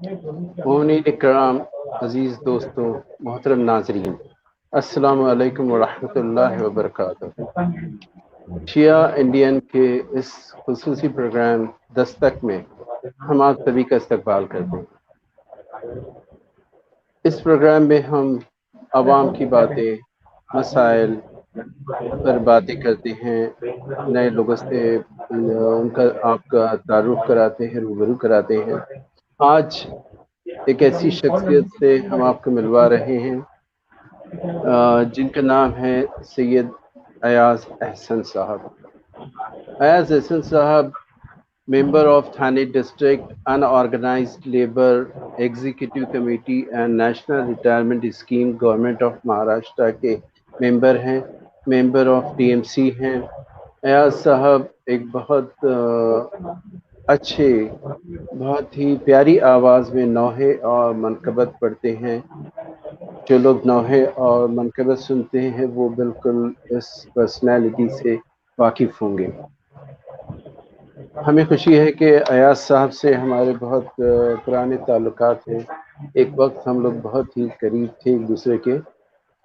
मोमिनीन इकराम, अजीज दोस्तों, मोहतरम नाजरीन, अस्सलाम वालेकुम वरहमतुल्लाहि वबरकातुहू। शिया इंडियन के इस खुसूसी प्रोग्राम दस्तक में हम आप सभी का इस्तकबाल करते हैं। इस प्रोग्राम में हम अवाम की बातें, मसाइल पर बातें करते हैं, नए लोगों से उनका आपका तारुफ कराते हैं, रूबरू कराते हैं। आज एक ऐसी शख्सियत से हम आपको मिलवा रहे हैं जिनका नाम है सैयद अयाज अहसन साहब। अयाज अहसन साहब member of Thane District Unorganized Labor Executive Committee and National Retirement Scheme government of Maharashtra के मेंबर हैं, मेंबर ऑफ टीएमसी हैं। अयाज साहब एक बहुत अच्छे, बहुत ही प्यारी आवाज़ में नौहे और मनकबत पढ़ते हैं। जो लोग नौहे और मनकबत सुनते हैं वो बिल्कुल इस पर्सनैलिटी से वाकिफ़ होंगे। हमें खुशी है कि अयाज साहब से हमारे बहुत पुराने ताल्लुकात हैं। एक वक्त हम लोग बहुत ही करीब थे एक दूसरे के,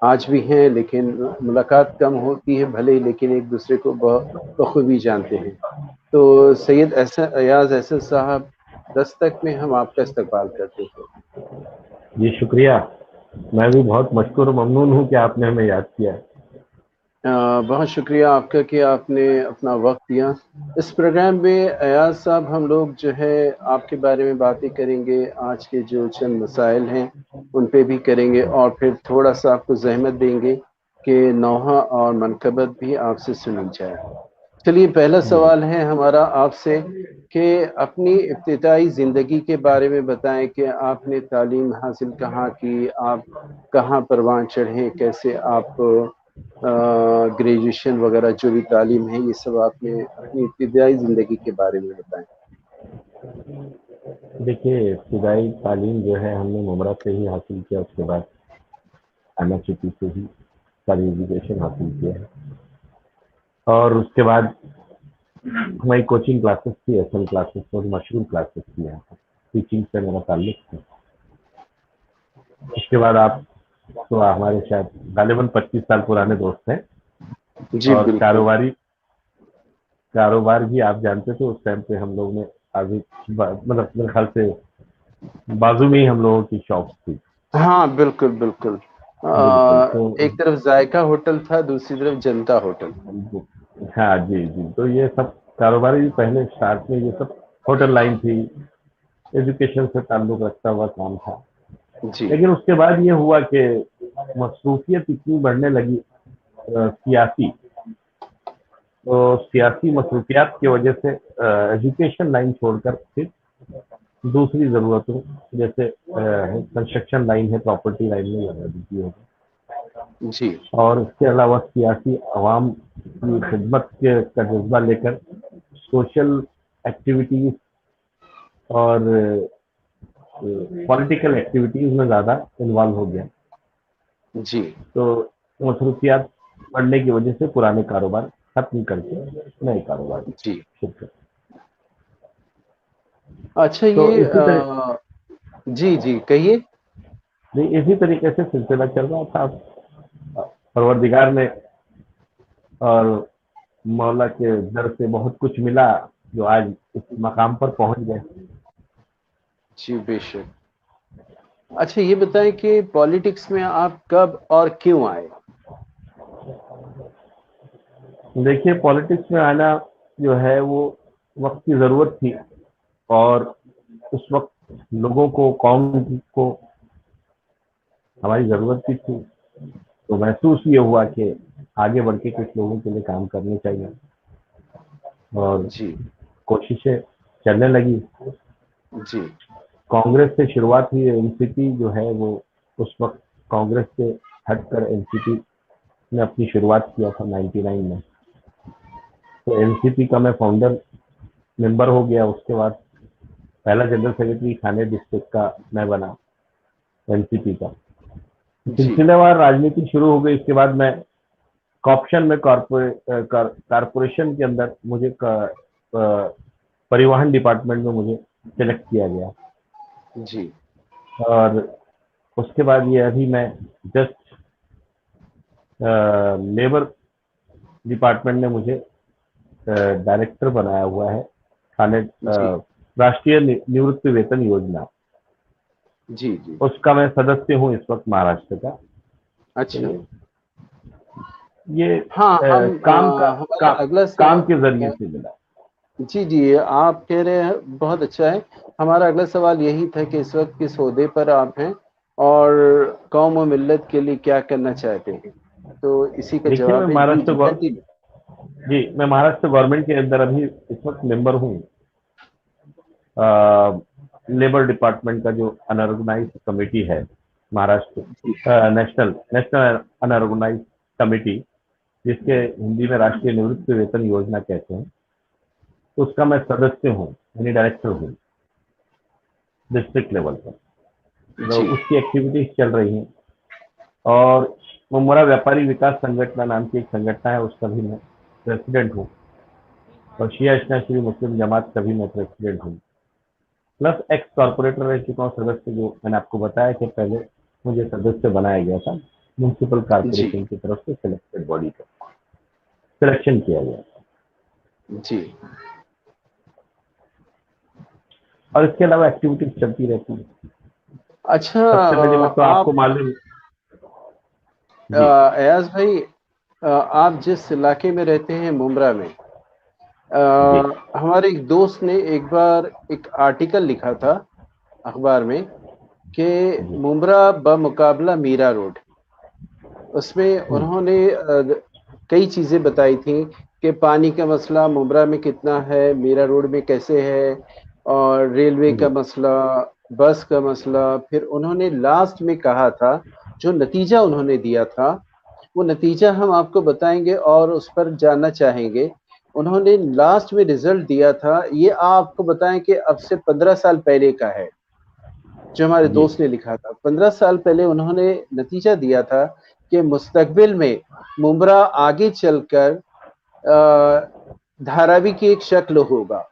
आज भी हैं, लेकिन मुलाकात कम होती है भले ही, लेकिन एक दूसरे को बखूबी जानते हैं। तो सैयद अयाज अहसन साहब, दस्तक में हम आपका इस्तकबाल करते हैं। जी शुक्रिया। मैं भी बहुत मशकूर ममनून हूँ कि आपने हमें याद किया। बहुत शुक्रिया आपका कि आपने अपना वक्त दिया। इस प्रोग्राम में अयाज साहब हम लोग जो है आपके बारे में बातें करेंगे, आज के जो चंद मसाइल हैं उन पे भी करेंगे, और फिर थोड़ा सा आपको जहमत देंगे कि नौहा और मनकबत भी आपसे सुनी जाए। चलिए, पहला सवाल है हमारा आपसे कि अपनी इब्तिदाई ज़िंदगी के बारे में बताएं कि आपने तालीम हासिल कहाँ की, आप कहाँ परवान चढ़े, कैसे आप ग्रेजुएशन वगैरह जो भी तालीम है, ये सब आपने अपनी इब्तिदाई ज़िंदगी के बारे में बताएं। देखिए, इब्तिदाई तालीम जो है हमने मुमरा से ही हासिल किया, उसके बाद एमएससीपी से ही सारी एजुकेशन हासिल किया है। और उसके बाद हमारी कोचिंग क्लासेस थी, एसएल क्लासेस और मशरूम क्लासेस थी। यहाँ पर टीचिंग से मेरा ताल्लुक था। उसके बाद आप तो हमारे शायद गालिबन 25 साल पुराने दोस्त हैं। जी और बिल्कुल। कारोबार भी आप जानते थे उस टाइम पे। हम लोग ने अभी मतलब मेरे ख्याल से बाजू में ही हम लोगों की शॉप थी। हाँ बिल्कुल बिल्कुल। बिल्कुल। तो एक तरफ जायका होटल था, दूसरी तरफ जनता होटल। हाँ जी जी, तो ये सब कारोबारी पहले स्टार्ट में ये सब होटल लाइन थी, एजुकेशन से ताल्लुक रखता हुआ काम था। जी लेकिन उसके बाद ये हुआ कि मसरूफियत इतनी बढ़ने लगी सियासी, तो सियासी मसरूफियात की वजह से एजुकेशन लाइन छोड़कर फिर दूसरी ज़रूरतों जैसे कंस्ट्रक्शन लाइन है, प्रॉपर्टी लाइन में लगा दी होगी। जी और इसके अलावा सियासी अवाम की खिदमत का जज्बा लेकर सोशल एक्टिविटीज और पॉलिटिकल एक्टिविटीज में ज़्यादा इन्वॉल्व हो गया। जी। तो मसरूफियात बढ़ने की वजह से पुराने कारोबार खत्म करके नए कारोबार जी। शुरू कर। अच्छा, तो ये इसी तरह जी जी कहिए। इसी तरीके से सिलसिला चल रहा था। परवरदिगार ने और मौला के दर से बहुत कुछ मिला जो आज इस मकाम पर पहुंच गए। जी बेशक। अच्छा, ये बताएं कि पॉलिटिक्स में आप कब और क्यों आए? देखिए, पॉलिटिक्स में आना जो है वो वक्त की ज़रूरत थी। और उस वक्त लोगों को, कौम को हमारी ज़रूरत भी थी। तो महसूस ये हुआ कि आगे बढ़ के कुछ लोगों के लिए काम करने चाहिए। और जी कोशिशें चलने लगी। जी कांग्रेस से शुरुआत हुई। एनसीपी जो है वो उस वक्त कांग्रेस से हटकर एनसीपी ने अपनी शुरुआत किया था 99 में। तो एनसीपी का मैं फाउंडर मेंबर हो गया। उसके बाद पहला जनरल सेक्रेटरी थाने डिस्ट्रिक्ट का मैं बना एनसीपी का। जी सिलसिलेवार राजनीति शुरू हो गई। इसके बाद मैं कॉर्पोरेशन में कारपोरेशन के अंदर मुझे परिवहन डिपार्टमेंट में मुझे सेलेक्ट किया गया। जी और उसके बाद ये अभी मैं जस्ट लेबर डिपार्टमेंट ने मुझे डायरेक्टर बनाया हुआ है, खालिद जी राष्ट्रीय निवृत्ति वेतन योजना, जी जी। उसका मैं सदस्य हूँ इस वक्त महाराष्ट्र का। तो अच्छा। ये हाँ, हम काम का हमारा अगला काम के सवाल, जरिए से मिला। जी जी, आप कह रहे हैं बहुत अच्छा है। हमारा अगला सवाल यही था कि इस वक्त किस ओहदे पर आप हैं और कौम और मिल्लत के लिए क्या करना चाहते हैं, तो इसी का देखिए, जवाब है। जी जी, कंटिन्यू। मैं महाराष्ट्र गवर्नमेंट के अंदर अभी इस वक्त मेंबर हूँ, लेबर डिपार्टमेंट का जो अनऑर्गेनाइज कमेटी है महाराष्ट्र, जी नेशनल नेशनल अनऑर्गेनाइज कमेटी, जिसके हिंदी में राष्ट्रीय निवृत्ति वेतन योजना कहते हैं, उसका मैं सदस्य हूँ, यानी डायरेक्टर हूँ डिस्ट्रिक्ट लेवल पर। तो जी उसकी एक्टिविटीज चल रही हैं। और मुमरा व्यापारी विकास संगठन नाम की एक संगठन है, उसका भी मैं प्रेसिडेंट हूँ। और शिया इस्लामी मुस्लिम जमात का भी मैं प्रेसिडेंट हूँ। प्लस एक्स कॉर्पोरेटर रह चुका हूँ सदस्य, जो मैंने आपको बताया कि पहले मुझे सदस्य बनाया गया था म्यूनसिपल जी कॉर्पोरेशन की तरफ से, सिलेक्टेड बॉडी का सिलेक्शन किया गया। जी। और इसके अलावा एक्टिविटीज चलती रहती है। अच्छा, सबसे पहले मैं तो आपको आप मालूम। जी अयाज भाई, आप जिस इलाके में रहते हैं मुमरा में, जी हमारे एक दोस्त ने एक बार एक आर्टिकल लिखा था अखबार में कि जी मुमरा बमुकाबला मीरा रोड, उसमें हम्म, उन्होंने कई चीज़ें बताई थी कि पानी का मसला मुमरा में कितना है, मीरा रोड में कैसे है, और रेलवे का जी मसला, बस का मसला। फिर उन्होंने लास्ट में कहा था, जो नतीजा उन्होंने दिया था, वो नतीजा हम आपको बताएंगे और उस पर जानना चाहेंगे। उन्होंने लास्ट में रिजल्ट दिया था, ये आपको बताएं कि अब से 15 साल पहले का है, जो हमारे जी दोस्त ने लिखा था। 15 साल पहले उन्होंने नतीजा दिया था कि मुस्तकबिल में मुमरा आगे चलकर धारावी की एक शक्ल होगा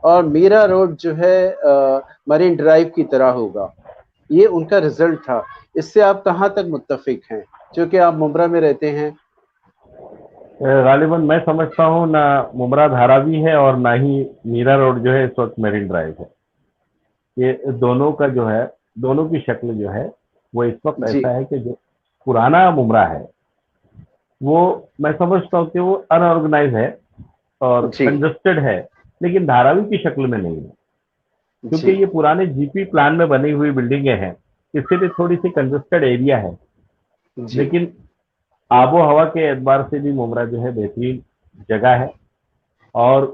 और मीरा रोड जो है मरीन ड्राइव की तरह होगा। ये उनका रिजल्ट था। इससे आप कहाँ तक मुत्तफिक हैं, क्योंकि आप मुमरा में रहते हैं? गालिबन मैं समझता हूँ ना मुमरा धारावी है और ना ही मीरा रोड जो है इस वक्त मेरिन ड्राइव है। ये दोनों का जो है, दोनों की शक्ल जो है वो इस वक्त जी ऐसा है कि जो पुराना मुमरा है वो मैं समझता हूँ कि वो अनऑर्गेनाइज है और जी कंजस्टेड है, लेकिन धारावी की शक्ल में नहीं है। क्योंकि जी ये पुराने जीपी प्लान में बनी हुई बिल्डिंगें हैं, इसलिए थोड़ी सी कंजस्टेड एरिया है। जी लेकिन आबो हवा के एतबार से भी मुमरा जो है बेहतरीन जगह है। और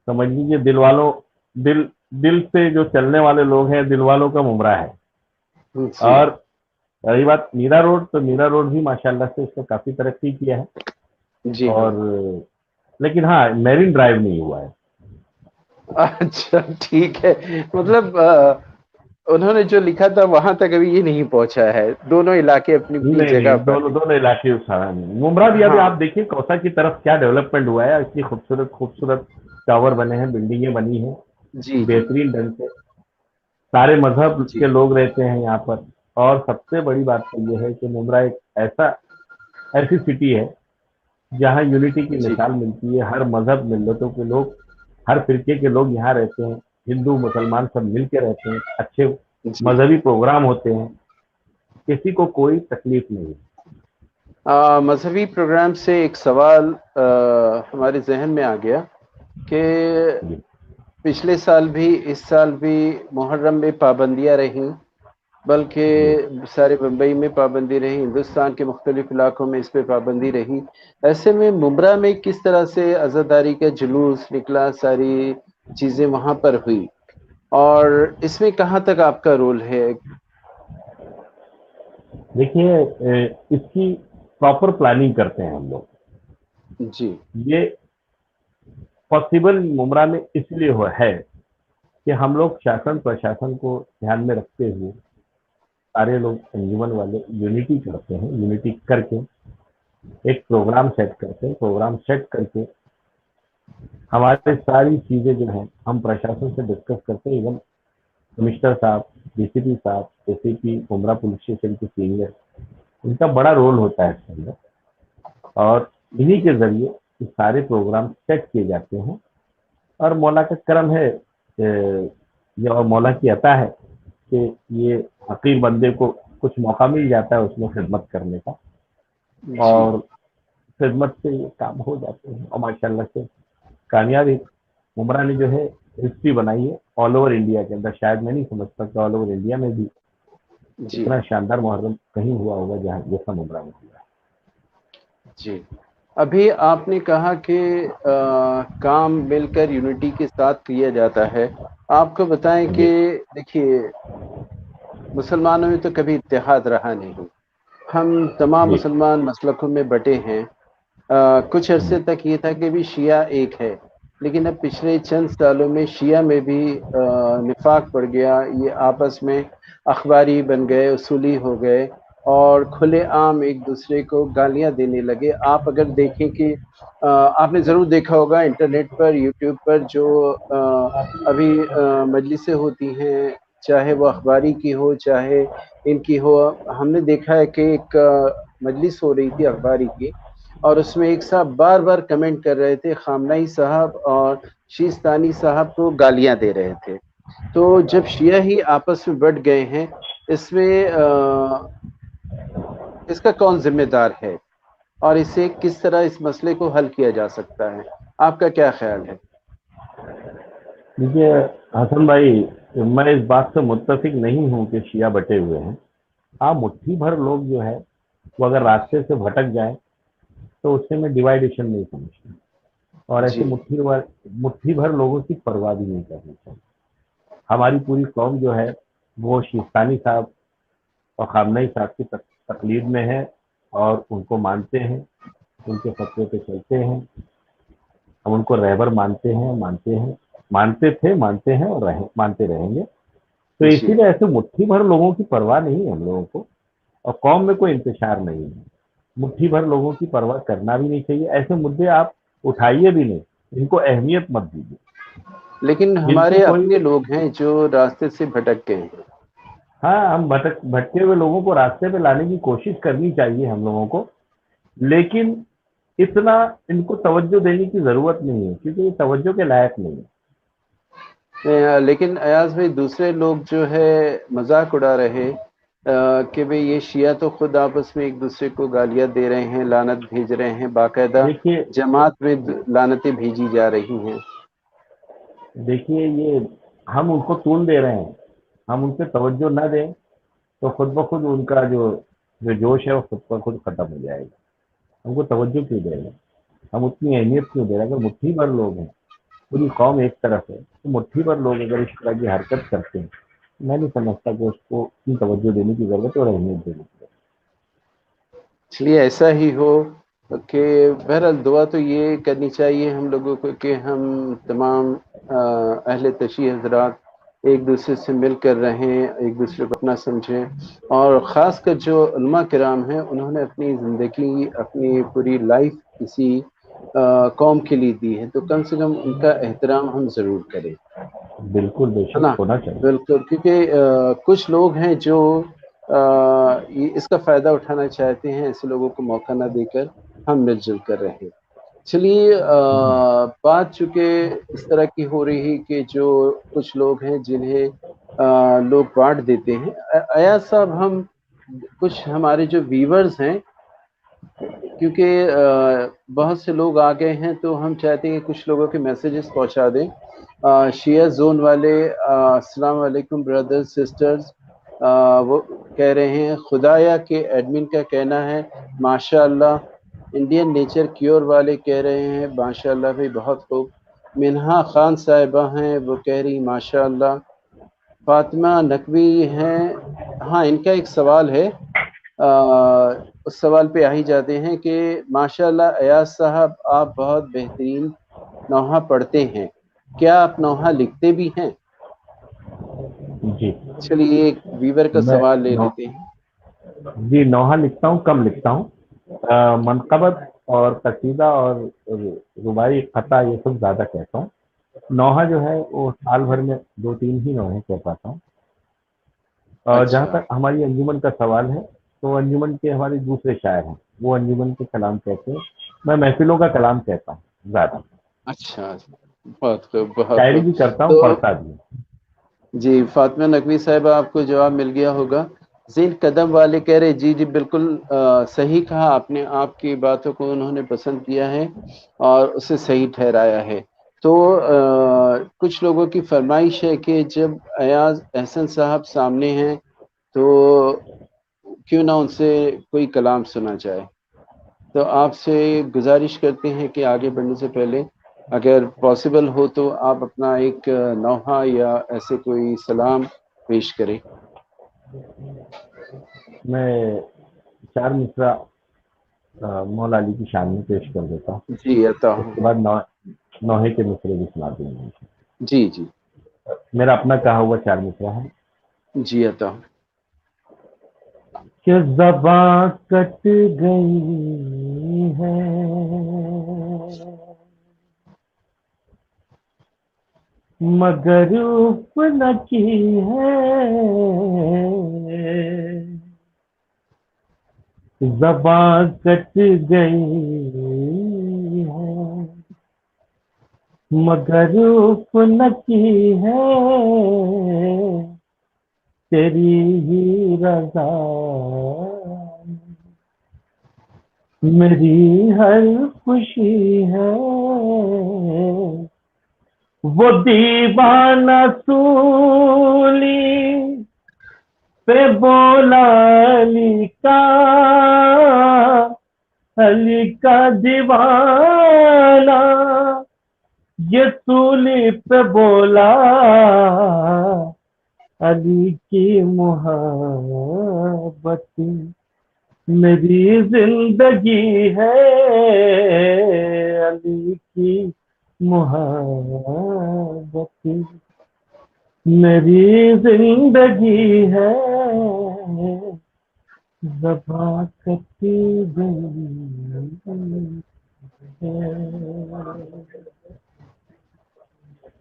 समझ लीजिए दिल वालों, दिल दिल से जो चलने वाले लोग हैं, दिल वालों का मुमरा है। जी और रही बात मीरा रोड, तो मीरा रोड भी माशाल्लाह से उसने काफी तरक्की किया है। जी हाँ। और लेकिन हाँ, मेरिन ड्राइव नहीं हुआ है। अच्छा, ठीक है। मतलब उन्होंने जो लिखा था वहां तक अभी ये नहीं पहुंचा है। दोनों इलाके अपनी अपनी नहीं नहीं, जगह पर दोनों हैं। दोनों इलाके उठाना नहीं। मुमरा भी अभी आप हाँ देखिए कौसा की तरफ क्या डेवलपमेंट हुआ है, इतनी खूबसूरत खूबसूरत टावर बने हैं, बिल्डिंगें बनी हैं जी जी बेहतरीन ढंग से। सारे मजहब जी के लोग रहते हैं यहाँ पर। और सबसे बड़ी बात तो ये है कि मुमरा एक ऐसी सिटी है जहाँ यूनिटी की जी मिसाल मिलती है। हर मजहब मिल्लतों के लोग, हर फिरके के लोग यहाँ रहते हैं। हिंदू मुसलमान सब मिल के रहते हैं, अच्छे जी। मजहबी प्रोग्राम होते हैं, किसी को कोई तकलीफ नहीं। मजहबी प्रोग्राम से एक सवाल हमारे जहन में आ गया कि जी पिछले साल भी, इस साल भी मुहर्रम में पाबंदियां रहीं, बल्कि जी सारे बम्बई में पाबंदी रही, हिंदुस्तान के मुख्तलिफ इलाकों में इस पे पाबंदी रही। ऐसे में मुमरा में किस तरह से अज़ादारी का जुलूस निकला, सारी चीज़ें वहाँ पर हुई, और इसमें कहाँ तक आपका रोल है? देखिए, इसकी प्रॉपर प्लानिंग करते हैं हम लोग। जी ये पॉसिबल मुमरा में इसलिए है कि हम लोग शासन प्रशासन को ध्यान में रखते हुए सारे लोग अंजुमन वाले यूनिटी करते हैं। यूनिटी करके एक प्रोग्राम सेट करते हैं। प्रोग्राम सेट करके हमारी सारी चीजें जो हैं हम प्रशासन से डिस्कस करते हैं। इवन कमिश्नर साहब, डीसीपी साहब, एसीपी, उमरा पुलिस स्टेशन के सीनियर, इनका बड़ा रोल होता है इसके अंदर। और इन्हीं के जरिए ये सारे प्रोग्राम सेट किए जाते हैं। और मौला का करम है, ये और मौला की अता है कि ये हकीर बंदे को कुछ मौका मिल जाता है उसमें खिदमत करने का, और खिदमत से ये काम हो जाते हैं। और माशाल्लाह से कामयाबी उमरा ने जो है हिस्ट्री बनाई है ऑल ओवर इंडिया के अंदर। शायद मैं नहीं समझता कि ऑल ओवर इंडिया में भी जी इतना शानदार मुहर्रम कहीं हुआ होगा जहाँ जैसा उमरा में हुआ। जी। अभी आपने कहा कि काम मिलकर यूनिटी के साथ किया जाता है। आपको बताएं कि देखिए, मुसलमानों में तो कभी इत्तेहाद रहा नहीं। हम तमाम जी मुसलमान मसलकों में बटे हैं। कुछ अरसे तक ये था कि भी शिया एक है, लेकिन अब पिछले चंद सालों में शिया में भी निफाक पड़ गया। ये आपस में अखबारी बन गए, उसूली हो गए और खुलेआम एक दूसरे को गालियां देने लगे। आप अगर देखें कि आपने ज़रूर देखा होगा इंटरनेट पर, यूट्यूब पर जो अभी मजलिसें होती हैं, चाहे वो अखबारी की हो चाहे इनकी हो। हमने देखा है कि एक मजलिस हो रही थी अखबारी की, और उसमें एक साहब बार बार कमेंट कर रहे थे, खामनाई साहब और शीस्तानी साहब को गालियां दे रहे थे। तो जब शिया ही आपस में बढ़ गए हैं, इसमें इसका कौन जिम्मेदार है और इसे किस तरह इस मसले को हल किया जा सकता है? आपका क्या ख्याल है? देखिए हसन भाई, मैं इस बात से मुत्तफिक नहीं हूँ कि शिया बटे हुए हैं। हाँ, मुट्ठी भर लोग जो है वो अगर रास्ते से भटक जाए तो उससे मैं डिवाइडेशन नहीं समझता। और ऐसे जी मुट्ठी भर लोगों की परवाह भी नहीं करनी चाहिए। हमारी पूरी कौम जो है वो शिस्तानी साहब और खामनई साहब की तकलीद में है और उनको मानते हैं, उनके फतवे पे चलते हैं। हम उनको रहबर मानते हैं, मानते थे, मानते हैं और मानते रहेंगे। तो जी। इसीलिए ऐसे मुट्ठी भर लोगों की परवाह नहीं है हम लोगों को, और कौम में कोई इंतशार नहीं है। मुट्ठी भर लोगों की परवाह करना भी नहीं चाहिए। ऐसे मुद्दे आप उठाइए भी नहीं, इनको अहमियत मत दीजिए। लेकिन जिनको हमारे कोई, अपने लोग हैं जो रास्ते से भटक गए हैं। हाँ, हम भटके हुए लोगों को रास्ते पे लाने की कोशिश करनी चाहिए हम लोगों को, लेकिन इतना इनको तवज्जो देने की जरूरत नहीं है क्योंकि ये तवज्जो के लायक नहीं है। लेकिन अयाज भाई, दूसरे लोग जो है मजाक उड़ा रहे कि भाई ये शिया तो खुद आपस में एक दूसरे को गालियां दे रहे हैं, लानत भेज रहे हैं, बाकायदा देखिए जमात में लानतें भेजी जा रही हैं। देखिए ये हम उनको तूल दे रहे हैं। हम उन पे तवज्जो न दें तो खुद ब खुद उनका जो जो जोश है वो खुद ब खुद खत्म हो जाएगा। हमको तवज्जो क्यों दे रहे हैं, हम उतनी अहमियत क्यों दे रहे हैं? अगर मुट्ठी भर लोग हैं, पूरी कौम एक तरफ है, तो मुट्ठी भर लोग अगर इस तरह की हरकत करते हैं, मैं नहीं समझता कि उसको इतनी तवज्जो देने की जरूरत है और अहमियत देने की जरूरत इसलिए ऐसा ही हो कि बहरहाल दुआ तो ये करनी चाहिए हम लोगों को कि हम तमाम अहले तशी हजरात एक दूसरे से मिलकर रहें, एक दूसरे को अपना समझें। और ख़ास कर जो उलमा किराम हैं, उन्होंने अपनी ज़िंदगी, अपनी पूरी लाइफ किसी कौम के लिए दी है, तो कम से कम उनका एहतराम हम ज़रूर करें, है। बिल्कुल है बेशक ना? होना चाहिए। बिल्कुल, क्योंकि कुछ लोग हैं जो इसका फ़ायदा उठाना चाहते हैं। ऐसे लोगों को मौका ना देकर हम मिलजुल कर रहें। चलिए, बात चूँकि इस तरह की हो रही है कि जो कुछ लोग हैं जिन्हें लोग बाँट देते हैं। अयाज साहब, हम कुछ हमारे जो व्यूअर्स हैं, क्योंकि बहुत से लोग आ गए हैं, तो हम चाहते हैं कि कुछ लोगों के मैसेजेस पहुंचा दें। शिया जोन वाले, अस्सलाम वालेकुम ब्रदर्स सिस्टर्स, वो कह रहे हैं खुदाया के एडमिन का कहना है माशाअल्लाह। इंडियन नेचर क्योर वाले कह रहे हैं माशाअल्लाह भाई, बहुत खूब। मिन्हा खान साहिबा हैं, वो कह रही माशाअल्लाह। फातिमा नकवी हैं। हाँ, इनका एक सवाल है, उस सवाल पे आ ही जाते हैं कि माशाअल्लाह अयाज साहब, आप बहुत बेहतरीन नौहा पढ़ते हैं, क्या आप नौहा लिखते भी हैं? जी चलिए, एक वीवर का मैं सवाल ले नौ लेते हैं। जी नौहा लिखता हूँ, कम लिखता हूँ। मनकबत और कसीदा और रुबाई खता ये सब ज्यादा कहता हूँ। नौहा जो है वो साल भर में 2-3 ही नौहे कह पाता हूँ। और जहाँ अच्छा तक हमारी अंजुमन का सवाल है, तो अंजुमन के हमारे दूसरे शायर हैं, वो अंजुमन के कलाम कहते हैं, मैं महफिलों का कलाम कहता हूँ ज़्यादा। अच्छा, बहुत खूब, बहुत शायरी खूब। भी करता हूँ, तो पढ़ता भी हूँ। जी, फातिमा नकवी साहिबा, आपको जवाब मिल गया होगा। ज़ीन कदम वाले कह रहे, जी जी बिल्कुल सही कहा आपने, आपकी बातों को उन्होंने पसंद किया है और उसे सही ठहराया है। तो कुछ लोगों की फरमाइश है कि जब अयाज एहसन साहब सामने हैं तो क्यों ना उनसे कोई कलाम सुना जाए। तो आपसे गुजारिश करते हैं कि आगे बढ़ने से पहले अगर पॉसिबल हो तो आप अपना एक नौहा या ऐसे कोई सलाम पेश करें। मैं 4 मिसरा मौला अली की शान में पेश कर देता हूँ। जी अता हूँ। उसके बाद नौहे के मिसरे भी सुना दूंगा। जी जी। मेरा अपना कहा हुआ 4 मिसरा है जी अता हूँ। कि ज़बां कट गई है, मगर उपन की है। ज़बां कट गई है, मगर उपन की है। तेरी ही रज़ा मेरी हर खुशी है। वो दीवाना सूली पे बोला अली का दीवाना, ये सूली पे बोला अली की मोहब्बत मेरी जिंदगी है। अली की मोहब्बत मेरी जिंदगी है। ज़बां कटी गई है।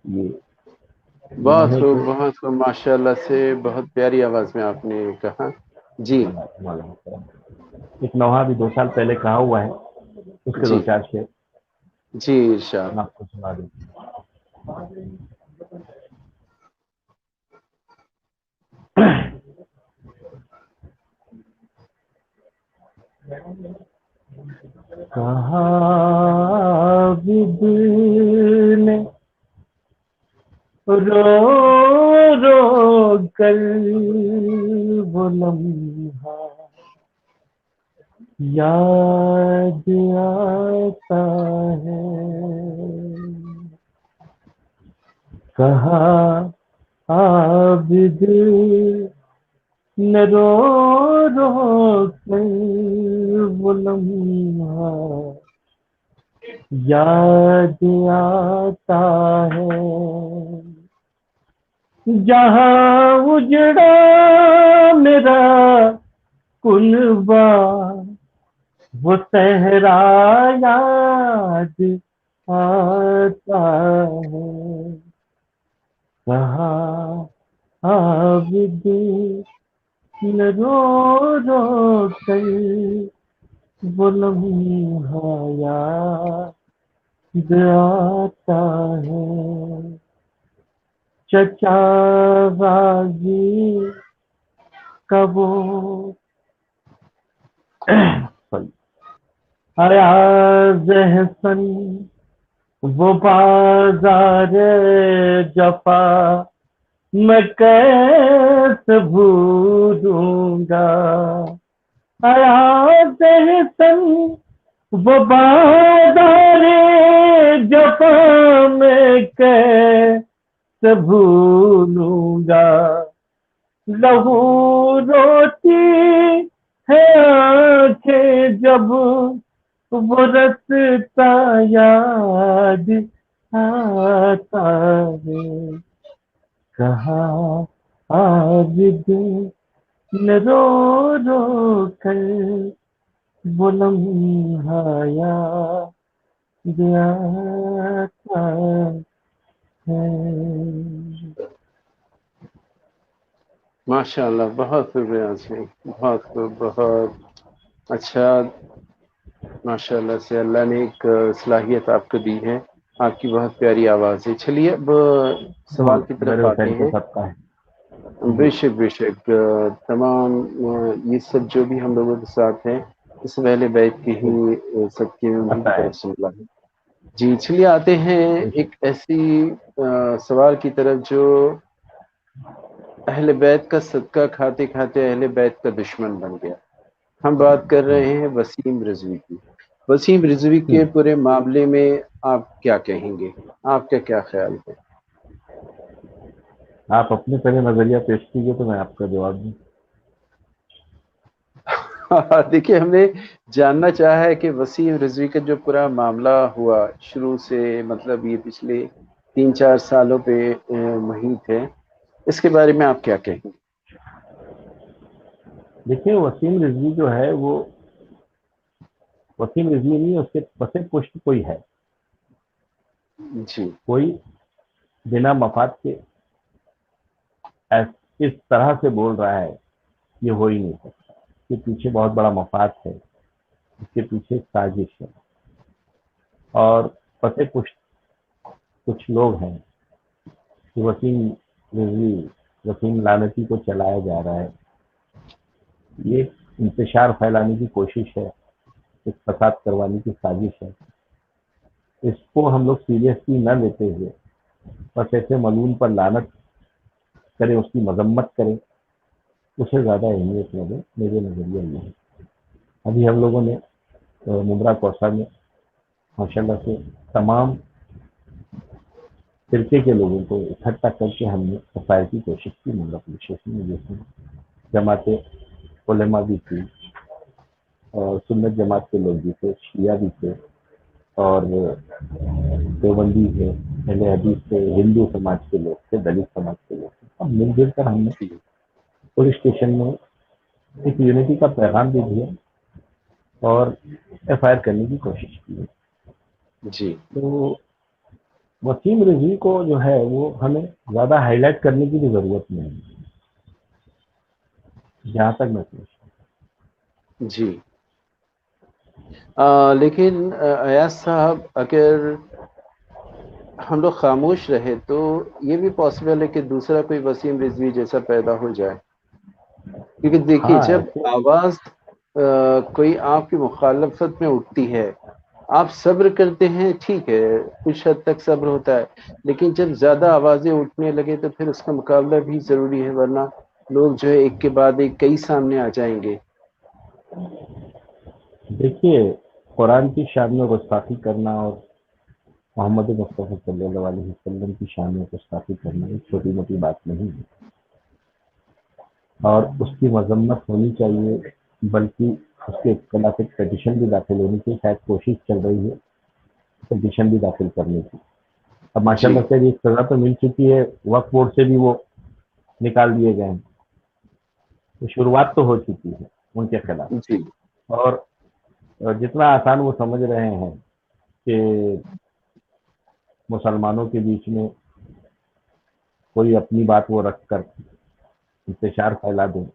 ये बहुत नौहे खूब, के बहुत खूब, माशाल्लाह से बहुत प्यारी आवाज में आपने कहा। जी एक नौहा भी 2 साल पहले कहा हुआ है, उसके जी 2-4 शेर जी, इरशाद। मैं आपको सुना दूँ। कहाँ भी दिल ने रो रो कर वो लम्हा याद आता है। कहाँ आबिद न रो रो कर वो लम्हा याद आता है। जहाँ उजड़ा मेरा कुनबा वो सहरा याद आता है। कहाँ आबिद न रो रो कर वो लम्हा याद आता है। चचा गाजी कब अयाज हसन वो बाजार जफा मैं कैसे भूलूंगा। अयाज हसन वो बाजार जफा मैं कैसे भूलूंगा। लहू रोती है आंखें जब वो रसता याद आता है। कहाँ आबिद न रो रो कर वो लम्हा याद आता माशाल्लाह, बहुत खूब रियाज है, बहुत खूब, बहुत अच्छा। माशाल्लाह से अल्लाह ने एक सलाहियत आपको दी है, आपकी बहुत प्यारी आवाज़ है। चलिए अब वो सवाल की तरफ मेरे आते हुसैन को हैं। सबका है जी। बेशक बेशक, तमाम ये सब जो भी हम लोगों के साथ हैं, इस अहले बैत की जी, ही सबकी उन्हीं की पता है तरफ से मिला है। जी, चलिए आते हैं बेशक। एक ऐसी सवाल की तरफ जो अहले बैत का सदका खाते खाते अहले बैत का दुश्मन बन गया। हम बात कर रहे हैं वसीम रिजवी की। वसीम रिजवी के हम्म, पूरे मामले में आप क्या कहेंगे, आपका क्या ख्याल है? आप अपने पहले नजरिया पेश कीजिए तो मैं आपका जवाब दूं। देखिए, हमने जानना चाहा है कि वसीम रिजवी का जो पूरा मामला हुआ शुरू से, मतलब ये पिछले 3-4 सालों पे मुहित है, इसके बारे में आप क्या कहेंगे? देखिए, वसीम रिजवी जो है वो वसीम रिजवी नहीं, उसके पसे पुष्ट कोई है। जी कोई बिना मफाद के इस तरह से बोल रहा है, ये हो ही नहीं सकता। इसके पीछे बहुत बड़ा मफाद है, इसके पीछे साजिश है। और पसे पुष्ट कुछ लोग हैं कि वसीम रिजवी, वसीम लानती को चलाया जा रहा है। ये इंतशार फैलाने की कोशिश है, एक फसाद करवाने की साजिश है। इसको हम लोग सीरियसली न लेते हुए बस ऐसे मलून पर लानत करें, उसकी मजम्मत करें, उसे ज़्यादा अहमियत न दें। मेरे नज़रिया ये है। अभी हम लोगों ने मुमरा कौसा में माशाल्लाह से तमाम फिरके के लोगों को इकट्ठा करके हमने सफाई की कोशिश की। मुमरा पुलिस स्टेशन में जिसमें जमात उलेमा भी थी और सुन्नत जमात के लोग भी थे, शिया भी थे और देवबंदी थे, अहले हदीस थे, हिंदू समाज के लोग थे, दलित समाज के लोग थे। अब मिलजुल कर हमने जी पुलिस स्टेशन में एक यूनिटी का पैगाम भी दिया और एफआईआर करने की कोशिश की है। जी तो वसीम रिजवी को जो है वो हमें ज़्यादा हाईलाइट करने की भी ज़रूरत नहीं है, जहाँ तक मैं समझता जी। लेकिन अयाज साहब, अगर हम लोग खामोश रहे तो ये भी पॉसिबल है कि दूसरा कोई वसीम रिजवी जैसा पैदा हो जाए। क्योंकि हूँ। देखिए, हाँ, जब ऐसे आवाज कोई आपकी मुखालफत में उठती है, आप सब्र करते हैं, ठीक है, कुछ हद तक सब्र होता है। लेकिन जब ज्यादा आवाजें उठने लगे तो फिर उसका मुकाबला भी जरूरी है, वरना लोग जो है एक के बाद एक कई सामने आ जाएंगे। देखिए, कुरान की शान में गुस्ताखी करना और मोहम्मद मुस्तफ़ा सल्लल्लाहु अलैहि वसल्लम की शान में गुस्ताखी करना एक छोटी मोटी बात नहीं है और उसकी मजम्मत होनी चाहिए, बल्कि उसके खिलाफ एक पिटीशन भी दाखिल होनी चाहिए। शायद कोशिश चल रही है पिटीशन भी दाखिल करने की। अब जी माशाल्लाह से एक सजा तो मिल चुकी है, वक्फ बोर्ड से भी वो निकाल दिए गए हैं। तो शुरुआत तो हो चुकी है उनके खिलाफ। जी और जितना आसान वो समझ रहे हैं कि मुसलमानों के बीच में कोई अपनी बात वो रख कर इंतशार फैला दें,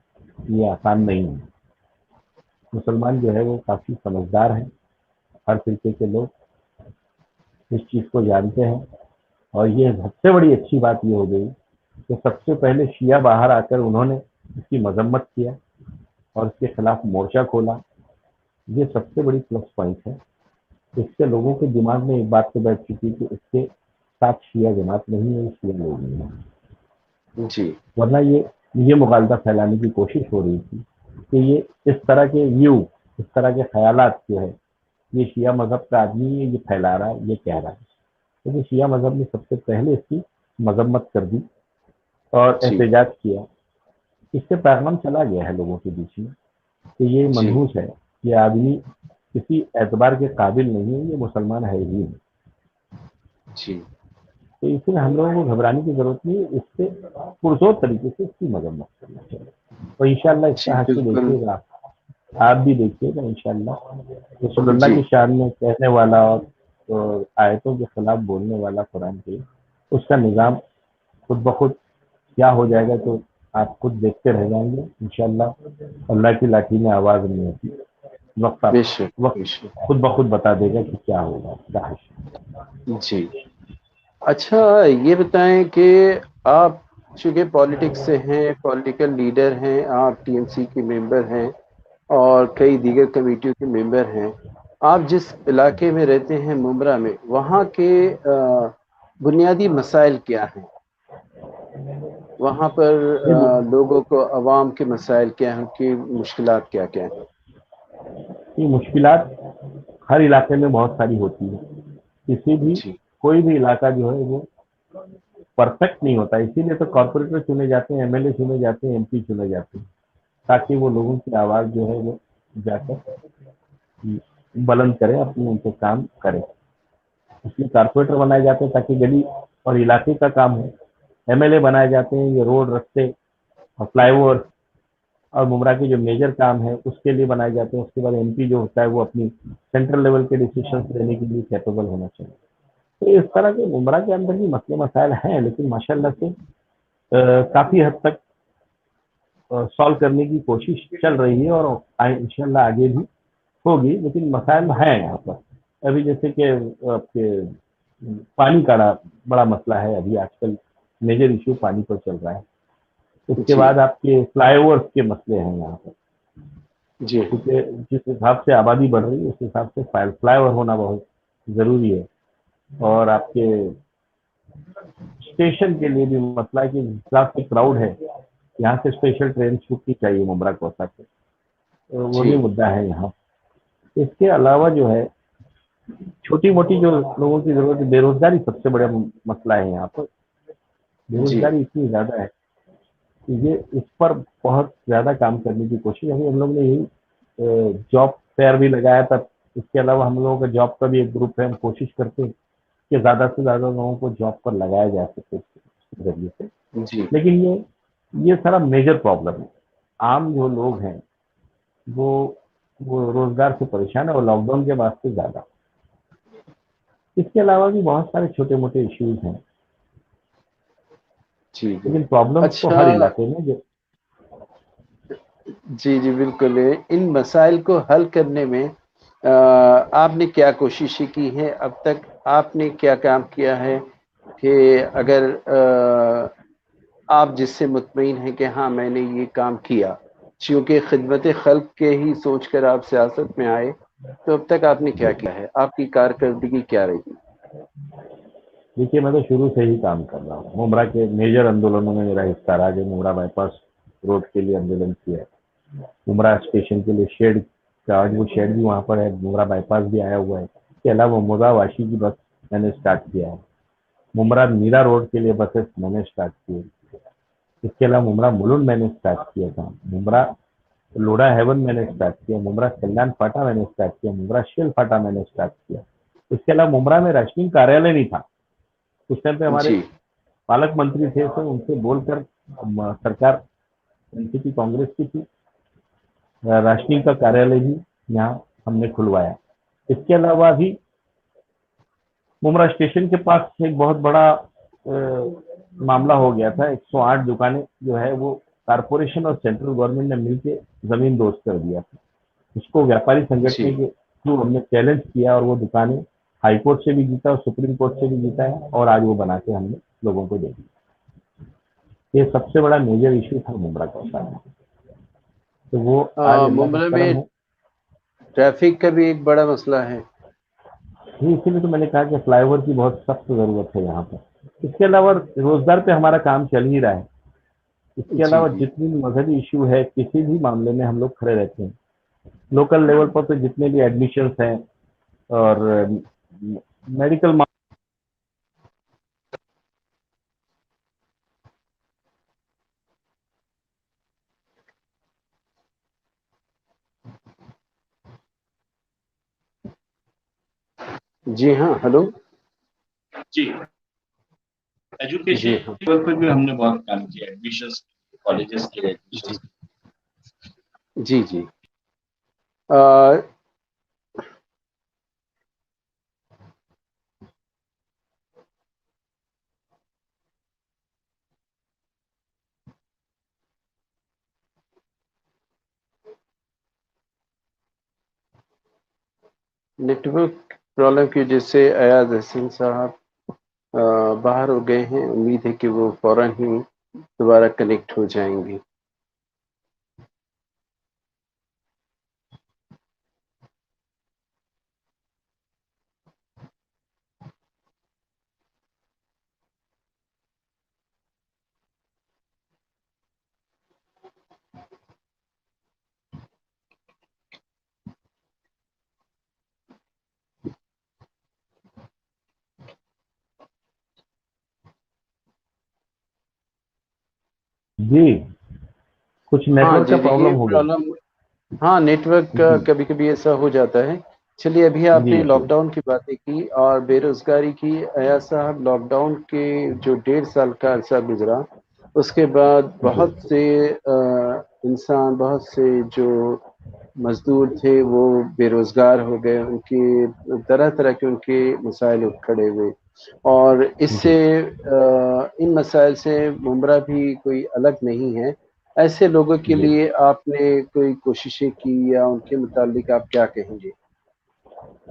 ये आसान नहीं है। मुसलमान जो है वो काफ़ी समझदार हैं, हर फिरके के लोग इस चीज़ को जानते हैं। और ये सबसे बड़ी अच्छी बात ये हो गई कि सबसे पहले शिया बाहर आकर उन्होंने इसकी मजम्मत किया और इसके खिलाफ मोर्चा खोला। ये सबसे बड़ी प्लस पॉइंट है। इससे लोगों के दिमाग में एक बात तो बैठ चुकी कि इसके साथ शिया जमात नहीं है, शिया लोग नहीं है। जी वरना ये मुगालता फैलाने की कोशिश हो रही थी कि ये इस तरह के व्यू, इस तरह के ख्यालात जो है, ये शिया मजहब का आदमी है, ये फैला रहा है, ये कह रहा है। क्योंकि शिया मजहब ने सबसे पहले इसकी मजम्मत कर दी और जी एहतजाज किया। इससे पैगाम चला गया है लोगों के बीच में कि ये जी मनहूस है, ये आदमी किसी एतबार के काबिल नहीं है, ये मुसलमान है ही नहीं। जी तो इसलिए हम लोगों को घबराने की जरूरत नहीं है, इससे पुरजोर तरीके से इसकी मजम्मत करना चाहिए। तो इंशाल्लाह जी इसका हश्र बिल्कुल। देखिएगा, आप भी देखिएगा इंशाल्लाह। रसूलुल्लाह जी की शान में कहने वाला और आयतों के खिलाफ बोलने वाला कुरान के उसका निज़ाम खुद ब खुद क्या हो जाएगा तो आप खुद देखते रह जाएंगे इंशाल्लाह। अल्लाह की लाठी में आवाज़ नहीं होती, बेशक वक्त बेशक। खुद ब खुद बता देगा कि क्या होगा क्या है। जी। अच्छा, ये बताएं कि आप चूँकि पॉलिटिक्स से हैं, पॉलिटिकल लीडर हैं, आप टीएमसी के मेंबर हैं और कई दीगर कमेटियों के मेंबर हैं। आप जिस इलाके में रहते हैं मुमरा में, वहाँ के बुनियादी मसाइल क्या हैं? वहाँ पर लोगों को, अवाम के मसाइल क्या हैं, उनकी मुश्किलात क्या क्या हैं? ये मुश्किलात हर इलाके में बहुत सारी होती है। किसी भी जी कोई भी इलाका जो है वो परफेक्ट नहीं होता, इसीलिए तो कॉर्पोरेटर चुने जाते हैं, एमएलए चुने जाते हैं, एमपी चुने जाते हैं, ताकि वो लोगों की आवाज़ जो है वो जाकर बुलंद करें, अपने उनके काम करें। इसलिए कॉर्पोरेटर बनाए जाते हैं ताकि गली और इलाके का काम हो। एमएलए बनाए जाते हैं ये रोड, रास्ते और फ्लाईओवर और मुमरा के जो मेजर काम है उसके लिए बनाए जाते हैं। उसके बाद एमपी जो होता है वो अपनी सेंट्रल लेवल के डिसीजन लेने के लिए कैपेबल होना चाहिए। तो इस तरह के मुमरा के अंदर भी मसले मसाइल हैं, लेकिन माशाल्लाह से काफ़ी हद तक सॉल्व करने की कोशिश चल रही है और इंशाल्लाह आगे भी होगी। लेकिन मसाइल हैं यहाँ पर अभी, जैसे कि आपके पानी का बड़ा मसला है अभी आजकल, मेजर इशू पानी पर चल रहा है। उसके जी बाद आपके फ्लाईओवर्स के मसले हैं यहाँ पर, जी हाँ। क्योंकि जिस हिसाब से आबादी बढ़ रही है उस हिसाब से फ्लाईओवर होना बहुत ज़रूरी है। और आपके स्टेशन के लिए भी मसला है कि जिस हिसाब से क्राउड है, यहाँ से स्पेशल ट्रेन छूटनी चाहिए मुमरा कोसा से, तो वो भी जी मुद्दा है यहाँ। इसके अलावा जो है छोटी मोटी जो लोगों की जरूरत है, बेरोजगारी सबसे बड़ा मसला है यहाँ पर। जी बेरोजगारी इतनी ज़्यादा है कि ये इस पर बहुत ज़्यादा काम करने की कोशिश। अभी हम लोग ने यही जॉब फेयर भी लगाया था। इसके अलावा हम लोगों का जॉब का भी एक ग्रुप है, हम कोशिश करते हैं कि ज़्यादा से ज़्यादा लोगों को जॉब पर लगाया जा सके इसके जरिए से। जी। लेकिन ये सारा मेजर प्रॉब्लम है। आम जो लोग हैं वो वो रोजगार से परेशान है और लॉकडाउन के बाद से ज़्यादा। इसके अलावा भी बहुत सारे छोटे मोटे इश्यूज हैं, जी जी। लेकिन प्रॉब्लम्स तो अच्छा, हर इलाके में जो। जी जी बिल्कुल। इन मसाइल को हल करने में आपने क्या कोशिशें की हैं अब तक? आपने क्या काम किया है कि अगर आप जिससे मुतमईन हैं कि हाँ मैंने ये काम किया, चूँकि खिदमत खल्क के ही सोच कर आप सियासत में आए, तो अब तक आपने क्या किया है? आपकी कारकर्दगी क्या रही? देखिए, मैं तो शुरू से ही काम कर रहा हूँ। मुमरा के मेजर आंदोलनों में मेरा हिस्सा रहा। जो मुमरा बाईपास रोड के लिए आंदोलन किया है, मुमरा स्टेशन के लिए शेड का, आज वो शेड भी वहाँ पर है, मुमरा बाईपास भी आया हुआ है। इसके अलावा मुमरा वाशी की बस मैंने स्टार्ट किया है। मुमरा मीरा रोड के लिए बसेस मैंने स्टार्ट किए। इसके अलावा मुमरा मुलुंड मैंने स्टार्ट किया था। मुमरा लोड़ा हेवन मैंने स्टार्ट किया। मुमरा कल्याण फाटा मैंने स्टार्ट किया। मुमरा शेल फाटा मैंने स्टार्ट किया। इसके अलावा मुमरा में राशनिंग कार्यालय नहीं था। उस टाइम पे हमारे जी पालक मंत्री थे, तो उनसे बोलकर सरकार एनसीपी कांग्रेस की थी, राशनिंग का कार्यालय भी यहाँ हमने खुलवाया। इसके अलावा भी मुमरा स्टेशन के पास एक बहुत बड़ा मामला हो गया था। 108 दुकानें जो है वो कारपोरेशन और सेंट्रल गवर्नमेंट ने मिलकर जमीन दोस्त कर दिया था। उसको व्यापारी जी। संगठन के थ्रू हमने चैलेंज किया और वो दुकानें हाई कोर्ट से भी जीता और सुप्रीम कोर्ट से भी जीता है, और आज वो बना के हमने लोगों को दे दिया। ये सबसे बड़ा मेजर इशू था मुमरा का सामने, तो वो आज अल्लाह का मुमरा करम में है। ट्रैफिक का भी एक बड़ा मसला है। इसीलिए तो मैंने कहा कि फ्लाईओवर की बहुत सख्त जरूरत है यहाँ पर। इसके अलावा रोजगार पे हमारा काम चल ही रहा है। इसके जी अलावा जी। जितनी भी मजहबी इशू है, किसी भी मामले में हम लोग खड़े रहते हैं। लोकल लेवल पर तो जितने भी एडमिशंस हैं और मेडिकल। जी हाँ, हेलो। जी, एजुकेशन जी हाँ। लेवल पर भी हमने बहुत काम किया, एडमिशंस, कॉलेजेस के जी एडमिशंस। जी जी। अ, नेटवर्क प्रॉब्लम की वजह से अयाज हसन साहब बाहर हो गए हैं। उम्मीद है कि वो फौरन ही दोबारा कनेक्ट हो जाएंगे। जी, कुछ हाँ नेटवर्क जी, का प्रॉब्लम देखिए हो गया। प्रॉब्लम, हाँ नेटवर्क का जी कभी कभी ऐसा हो जाता है। चलिए, अभी जी आपने जी लॉकडाउन की बातें की और बेरोजगारी की। अयाज साहब, लॉकडाउन के जो 1.5 साल का अरसा गुजरा, उसके बाद जी बहुत से इंसान, बहुत से जो मजदूर थे वो बेरोजगार हो गए। उनके तरह तरह के उनके मसाइल उठ खड़े हुए, और इससे जी। इन मसाइल से मुमरा भी कोई अलग नहीं है। ऐसे लोगों के जी लिए आपने कोई कोशिशें की, या उनके मुतालिक आप क्या कहेंगे?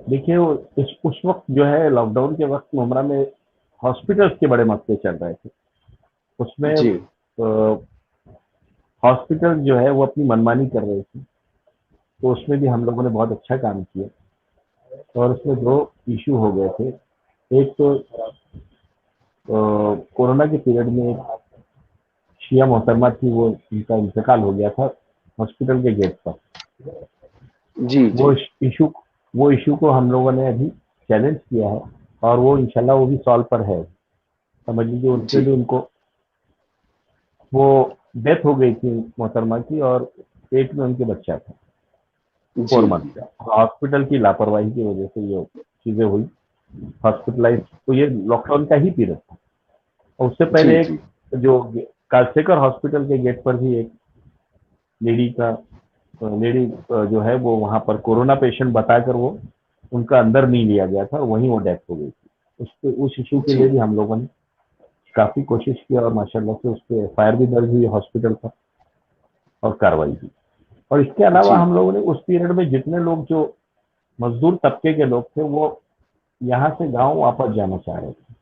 देखिए, इस उस वक्त जो है लॉकडाउन के वक्त मुमरा में हॉस्पिटल्स के बड़े मसले चल रहे थे। उसमें जी हॉस्पिटल जो है वो अपनी मनमानी कर रहे थे, तो उसमें भी हम लोगों ने बहुत अच्छा काम किया। और उसमें दो इशू हो गए थे। एक तो कोरोना के पीरियड में एक शिया मोहतरमा थी, वो उनका इंतकाल हो गया था हॉस्पिटल के गेट पर। जी वो जी इशू वो इशू को हम लोगों ने अभी चैलेंज किया है, और वो इंशाल्लाह वो भी सॉल्व पर है। समझ लीजिए, उसमें जी भी उनको वो डेथ हो गई थी मोहतरमा की, और पेट में उनके बच्चा था जी 4 मंथ का। हॉस्पिटल की लापरवाही की वजह से ये चीजें हुई, हॉस्पिटलाइज। तो ये लॉकडाउन का ही पीरियड था। और उससे जी पहले एक जी जो कालसेकर हॉस्पिटल के गेट पर भी एक लेडी जो है वो वहां पर कोरोना पेशेंट बताकर वो उनका अंदर नहीं लिया गया था, वहीं वो डेथ हो गई थी। उस इशू के जी लिए भी हम लोगों ने काफी कोशिश की, और माशाल्लाह से उस पर एफ आई आर भी दर्ज हुई हॉस्पिटल पर, और कार्रवाई की। और इसके अलावा जी हम लोगों ने उस पीरियड में जितने लोग जो मजदूर तबके के लोग थे, वो यहाँ से गांव वापस जाना चाह रहे थे,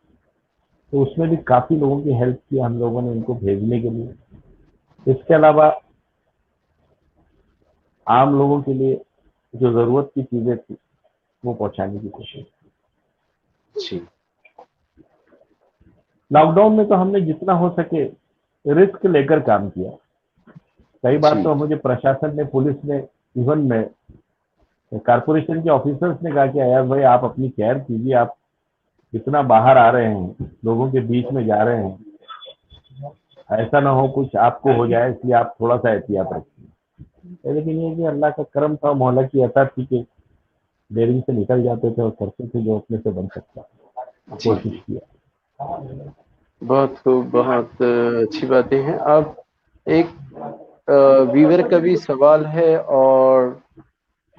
तो उसमें भी काफी लोगों की हेल्प की हम लोगों ने उनको भेजने के लिए। इसके अलावा आम लोगों के लिए जो जरूरत की चीजें थी वो पहुंचाने की कोशिश। जी लॉकडाउन में तो हमने जितना हो सके रिस्क लेकर काम किया। कई बार जी तो मुझे प्रशासन ने, पुलिस ने, इवन में कारपोरेशन के ऑफिसर्स ने कहा कि अयाज भाई आप अपनी केयर कीजिए, आप इतना बाहर आ रहे हैं, लोगों के बीच में जा रहे हैं, ऐसा ना हो कुछ आपको हो जाए, इसलिए आप थोड़ा सा एहतियात रखिए। लेकिन ये कि अल्लाह का करम था, मोहल्ला की ऐसा थी कि डेयरिंग से निकल जाते थे और करते थे जो अपने से बन सकता। जी कोशिश किया। बहुत खूब, बहुत अच्छी बातें हैं। अब एक वीवर का भी सवाल है, और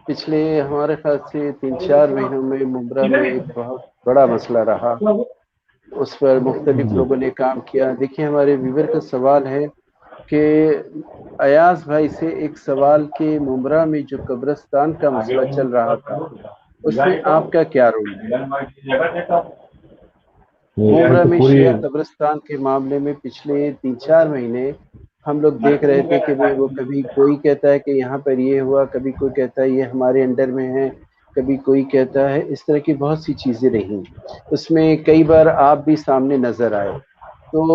पिछले हमारे ख्याल से 3-4 महीनों में मुमरा में एक बहुत बड़ा मसला रहा। उस पर मुख्तलिफ जी लोगों ने काम किया। देखिए, हमारे व्यूवर का सवाल है कि अयाज भाई से एक सवाल के मुमरा में जो कब्रिस्तान का मसला चल रहा था, उसमें आपका क्या रोल है? ये मुमरा तो में पूरी। शिया कब्रिस्तान के मामले में पिछले 3-4 महीने हम लोग देख रहे थे कि वो कभी कोई कहता है कि यहाँ पर ये हुआ, कभी कोई कहता है ये हमारे अंडर में है, कभी कोई कहता है। इस तरह की बहुत सी चीज़ें रहीं। उसमें कई बार आप भी सामने नजर आए। तो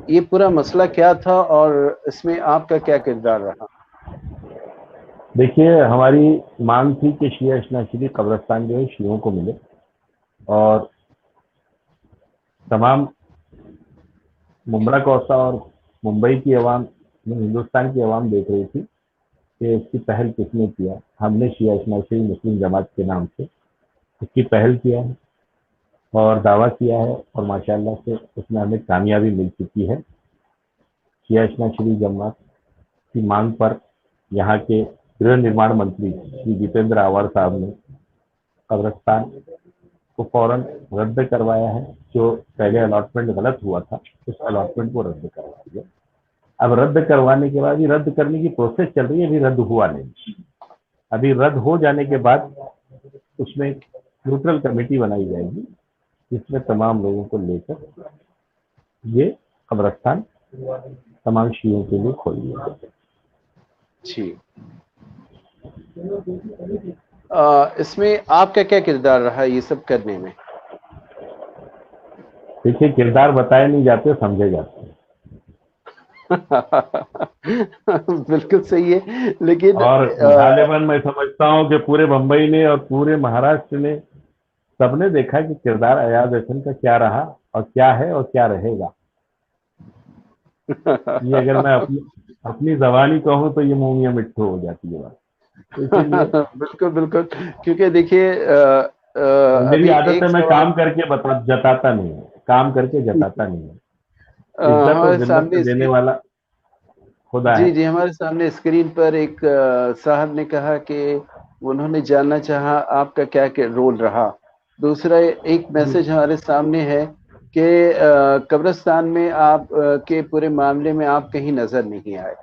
ये पूरा मसला क्या था, और इसमें आपका क्या किरदार रहा? देखिए, हमारी मांग थी कि शिया इस्नाशरी कब्रिस्तान जो है शियों को मिले, और तमाम मुमरा कौसा और मुंबई की आवाम, हिंदुस्तान की आवाम देख रही थी कि इसकी पहल किसने किया। हमने शिया इस्नाशरी मुस्लिम जमात के नाम से इसकी पहल किया है और दावा किया है, और माशाल्लाह से उसमें हमें कामयाबी मिल चुकी है। शिया इस्नाशरी जमात की मांग पर यहाँ के गृह निर्माण मंत्री श्री दीपेंद्र आवार साहब ने कब्रिस्तान को फौरन रद्द करवाया है। जो पहले अलॉटमेंट गलत हुआ था, उस अलॉटमेंट को रद्द करवा दिया। अब रद्द करवाने के बाद, रद्द करने की प्रोसेस चल रही है, अभी रद्द हुआ नहीं। अभी रद्द हो जाने के बाद उसमें एक न्यूट्रल कमेटी बनाई जाएगी जिसमें तमाम लोगों को लेकर ये कब्रस्तान तमाम शियों के लिए खोल दिया जाएगा। जी। इसमें आपका क्या किरदार रहा ये सब करने में? देखिए, किरदार बताए नहीं जाते, समझे जाते हैं। बिल्कुल सही है, लेकिन और गालिबन मैं समझता हूँ कि पूरे मुंबई ने और पूरे महाराष्ट्र ने सबने देखा कि किरदार अयाज हसन का क्या रहा और क्या है और क्या रहेगा। ये अगर मैं अपनी जबानी कहूँ तो ये मुंह में मिट्ठू हो जाती है बात। तो इसीलिए बिल्कुल बिल्कुल, क्योंकि देखिए मेरी अभी आदत है, एक मैं सवाल काम करके जताता नहीं हूँ, काम करके जताता नहीं हूँ। इज्जत और हमारे जिल्लत सामने से देने इसकी, वाला खुदा जी है। जी, हमारे सामने स्क्रीन पर एक साहब ने कहा कि उन्होंने जानना चाहा आपका क्या क्या रोल रहा। दूसरा एक जी, मैसेज हमारे सामने है कि कब्रिस्तान में आप के पूरे मामले में आप कहीं नजर नहीं आए।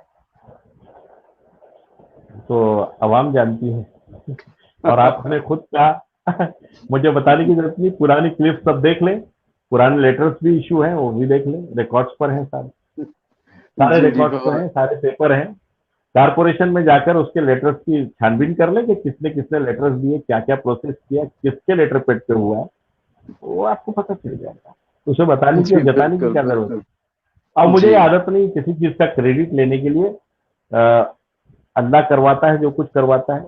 तो अवाम जानती है। और आपने खुद कहा मुझे बताने की जरूरत नहीं, पुरानी क्लिप सब देख लें, पुराने लेटर्स भी इशू हैं, वो भी देख लें, रिकॉर्ड्स पर हैं, सारे सारे जी जी, रिकॉर्ड्स पर बहुत हैं, सारे पेपर हैं। कारपोरेशन में जाकर उसके लेटर्स की छानबीन कर ले कि किसने किसने लेटर्स दिए, क्या क्या प्रोसेस किया, किसके लेटर पेड पे हुआ है, वो आपको पता चल जाएगा। उसे बताने की जी, और जताने की बिल्कुल क्या जरूरत बिल्कुल। है। और मुझे जी ये आदत नहीं किसी चीज का क्रेडिट लेने के लिए। अल्लाह करवाता है जो कुछ करवाता है,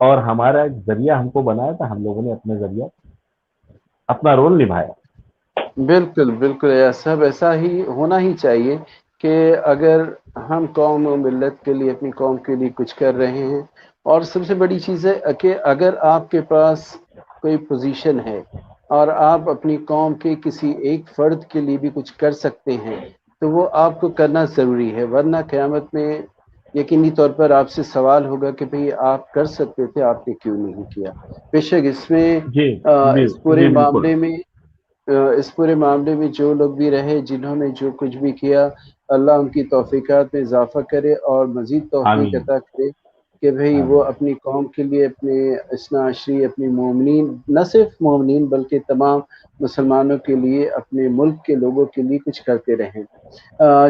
और हमारा एक जरिया हमको बनाया था, हम लोगों ने अपने जरिया अपना रोल निभाया। बिल्कुल बिल्कुल, ऐसा वैसा ही होना ही चाहिए कि अगर हम कौम और मिल्लत के लिए, अपनी कौम के लिए कुछ कर रहे हैं, और सबसे बड़ी चीज़ है कि अगर आपके पास कोई पोजीशन है और आप अपनी कौम के किसी एक फर्द के लिए भी कुछ कर सकते हैं, तो वो आपको करना ज़रूरी है, वरना क़यामत में यकीनी तौर पर आपसे सवाल होगा कि भाई आप कर सकते थे, आपने क्यों नहीं किया। बेशक इसमें जी जी इस पूरे जी, बिल्कुल। मामले में इस पूरे मामले में जो लोग भी रहे, जिन्होंने जो कुछ भी किया, अल्लाह उनकी तौफ़ीक़ात में इज़ाफ़ा करे और मज़ीद तौफ़ीक़ आमीन अता करे कि भई वो आमीन। अपनी कौम के लिए, अपने इस्ना-अशरी, अपनी मोमिनीन, न सिर्फ़ मोमिनीन बल्कि तमाम मुसलमानों के लिए, अपने मुल्क के लोगों के लिए कुछ करते रहें।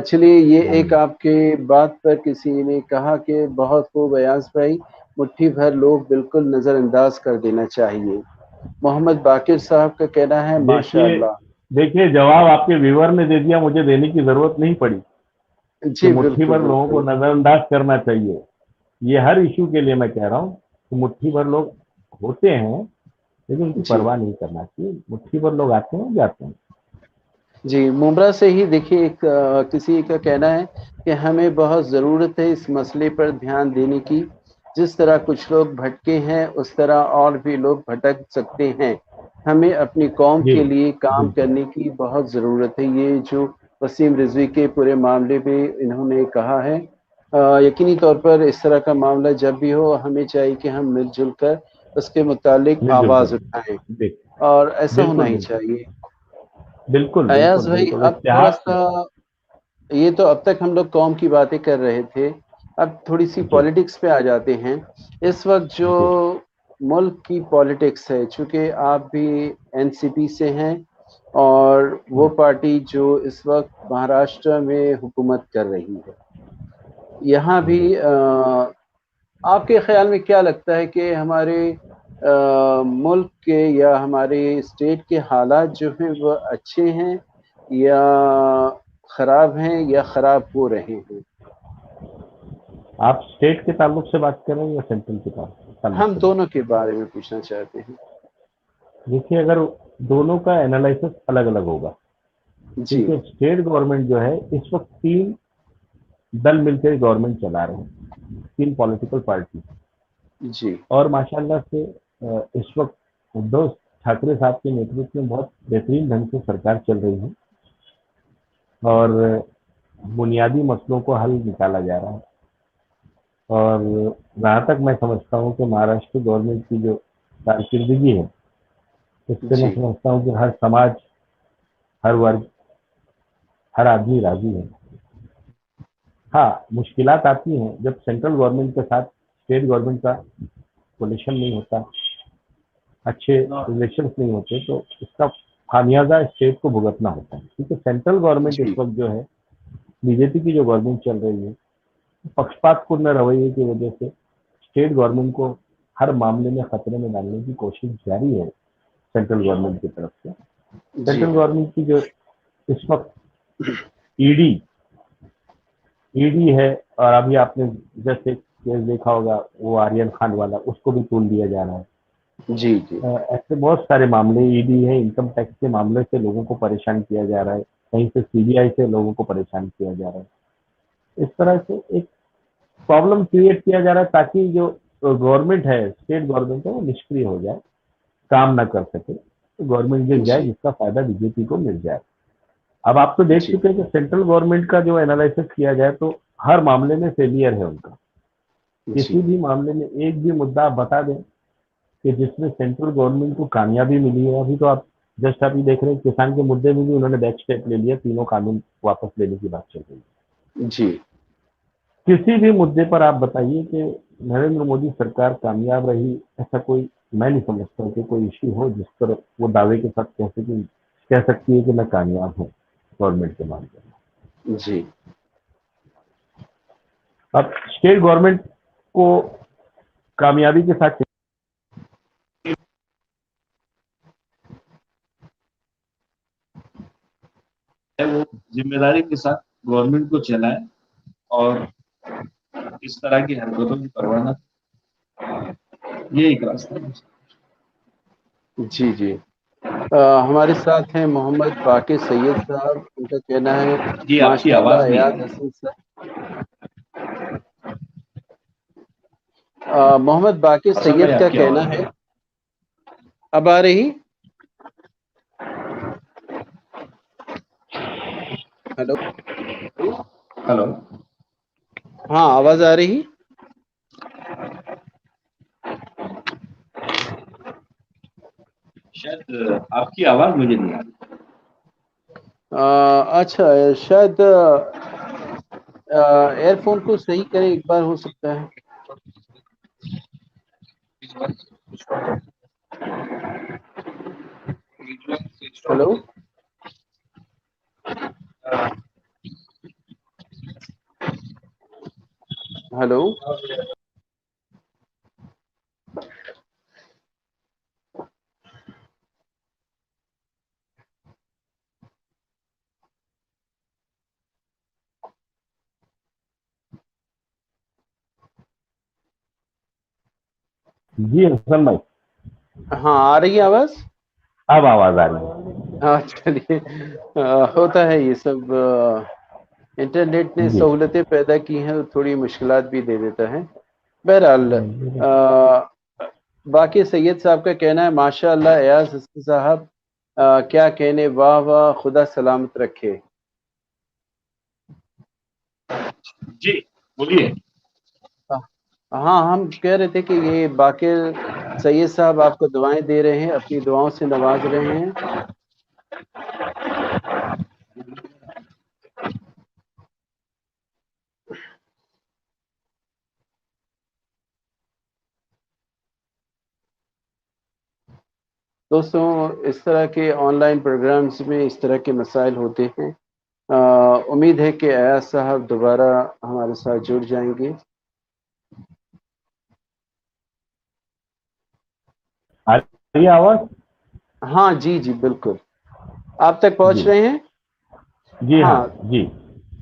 चलिए, ये एक आमीन। आपके बात पर किसी ने कहा कि बहुत खूब अयाज़ भाई, मुट्ठी भर लोग बिल्कुल नज़रअंदाज़ कर देना चाहिए। मोहम्मद बाकिर साहब का कहना है देखिए माशाअल्लाह। देखिए, जवाब आपके व्यूअर ने दे दिया, मुझे देने की जरूरत नहीं पड़ी कि जी, मुट्ठी बिल्कुल, भर लोगों को बिल्कुल। नजरअंदाज करना चाहिए। ये हर इशू के लिए मैं कह रहा हूँ कि मुट्ठी भर लोग होते हैं, लेकिन उनकी जी, परवाह नहीं करना चाहिए। मुट्ठी भर लोग आते हैं, जाते हैं। जी, मुमरा से ही देखिए एक किसी का कहना है कि हमें बहुत ज़रूरत है इस मसले पर ध्यान देने की। जिस तरह कुछ लोग भटके हैं, उस तरह और भी लोग भटक सकते हैं। हमें अपनी कौम जी, के लिए काम बिल्कुल। करने की बहुत ज़रूरत है। ये जो वसीम रिज़वी के पूरे मामले में इन्होंने कहा है, यकीनी तौर पर इस तरह का मामला जब भी हो, हमें चाहिए कि हम मिल-जुल कर उसके मुतालिक मिलजुल आवाज़ कर उठाएँ, देख। और ऐसा होना बिल्कुल ही बिल्कुल चाहिए। बिल्कुल बिल्कुल अयाज़ भाई, बिल्कुल, अब इत्तेहाद से। थोड़ा-सा, ये तो अब तक हम लोग कौम की बातें कर रहे थे, अब थोड़ी-सी जी पॉलिटिक्स पे आ जाते हैं। इस वक़्त जो जी मुल्क की पॉलिटिक्स है, चूँकि आप भी एनसीपी से हैं और वो पार्टी जो इस वक़्त महाराष्ट्र में हुकूमत कर रही है। यहाँ भी जी। आपके ख़्याल में क्या लगता है कि हमारे मुल्क के या हमारे स्टेट के हालात जो हैं वो अच्छे हैं या ख़राब हैं या ख़राब हो रहे हैं? आप स्टेट के ताल्लुक से बात कर रहे हैं या सेंट्रल के ताल्लुक हम से बात? दोनों के बारे में पूछना चाहते हैं। देखिए, अगर दोनों का एनालिसिस अलग अलग होगा, जी, क्योंकि स्टेट गवर्नमेंट जो है इस वक्त तीन दल मिलकर गवर्नमेंट चला रहे हैं, तीन पॉलिटिकल पार्टी। जी, और माशाल्लाह से इस वक्त उद्धव ठाकरे साहब के नेतृत्व में बहुत बेहतरीन ढंग से सरकार चल रही है, और बुनियादी मसलों को हल निकाला जा रहा है। और जहाँ तक मैं समझता हूँ कि महाराष्ट्र गवर्नमेंट की जो कारकर्दगी है, इससे मैं जी, समझता हूँ कि हर समाज, हर वर्ग, हर आदमी राजी है। हाँ, मुश्किलात आती हैं जब सेंट्रल गवर्नमेंट के साथ स्टेट गवर्नमेंट का कोलिशन नहीं होता, अच्छे इलेक्शंस नहीं होते तो इसका खामियाजा स्टेट को भुगतना होता है, क्योंकि सेंट्रल गवर्नमेंट इस जी वक्त जो है, बीजेपी की जो गवर्नमेंट चल रही है, पक्षपातपूर्ण रवैये की वजह से स्टेट गवर्नमेंट को हर मामले में खतरे में डालने की कोशिश जारी है सेंट्रल गवर्नमेंट की तरफ से। जी सेंट्रल गवर्नमेंट की जो इस वक्त ईडी ईडी है, और अभी आपने जैसे केस देखा होगा वो आर्यन खान वाला, उसको भी तूल दिया जा रहा है। जी जी ऐसे बहुत सारे मामले ईडी है, इनकम टैक्स के मामले से लोगों को परेशान किया जा रहा है, कहीं से सीबीआई से लोगों को परेशान किया जा रहा है। इस तरह से एक प्रॉब्लम क्रिएट किया जा रहा है ताकि जो गवर्नमेंट है, स्टेट गवर्नमेंट है, वो निष्क्रिय हो जाए, काम ना कर सके, तो गवर्नमेंट गिर जाए, जी जिसका फायदा बीजेपी को मिल जाए। अब आप तो देख जी चुके हैं कि सेंट्रल गवर्नमेंट का जो एनालिसिस किया जाए तो हर मामले में फेलियर है उनका। किसी जी भी मामले में एक भी मुद्दा आप बता दें कि जिसमें सेंट्रल गवर्नमेंट को कामयाबी मिली है। अभी तो आप जस्ट अभी देख रहे हैं किसान के मुद्दे में भी उन्होंने बैक स्टेप ले लिया, तीनों कानून वापस लेने की बात चल रही है। जी किसी भी मुद्दे पर आप बताइए कि नरेंद्र मोदी सरकार कामयाब रही, ऐसा कोई मैं नहीं समझता कि कोई इश्यू हो जिस पर वो दावे के साथ कह सकती है कि मैं कामयाब हूँ गवर्नमेंट के मामले में। जी अब स्टेट गवर्नमेंट को कामयाबी के साथ वो जिम्मेदारी के साथ गवर्नमेंट को चलाए और इस तरह की हरकतों की परवाह न, ये एक रास्ता है। जी जी हमारे साथ हैं मोहम्मद बाकिर सैयद साहब, उनका कहना है जी आपकी माशाअल्लाह आवाज नहीं आ अयाज रही। हसन साहब। मोहम्मद बाकिर असल भाई सैयद का आपकी कहना आवाज है, नहीं अब आ रही? हेलो, हेलो, हाँ आवाज आ रही? शायद आपकी आवाज मुझे नहीं आ रही। अच्छा शायद एयरफोन को सही करें एक बार, हो सकता है। हेलो, हेलो, जी हसन भाई, हाँ आ रही है आवाज? अब आवाज आ रही है। हाँ चलिए, होता है ये सब, इंटरनेट ने जी सहूलतें पैदा की हैं तो थोड़ी मुश्किलात भी दे देता है। बहरहाल बाकी सैयद साहब का कहना है माशाअल्लाह अयाज हसन साहब, क्या कहने, वाह वाह, खुदा सलामत रखे। जी बोलिए। हाँ हम कह रहे थे कि ये बाकिर सैयद साहब आपको दुआएं दे रहे हैं, अपनी दुआओं से नवाज रहे हैं। दोस्तों इस तरह के ऑनलाइन प्रोग्राम्स में इस तरह के मसाइल होते हैं। उम्मीद है कि अयाज साहब दोबारा हमारे साथ जुड़ जाएंगे। आ रही है आवाज? हाँ जी जी बिल्कुल, आप तक पहुंच जी रहे हैं। जी हाँ हाँ जी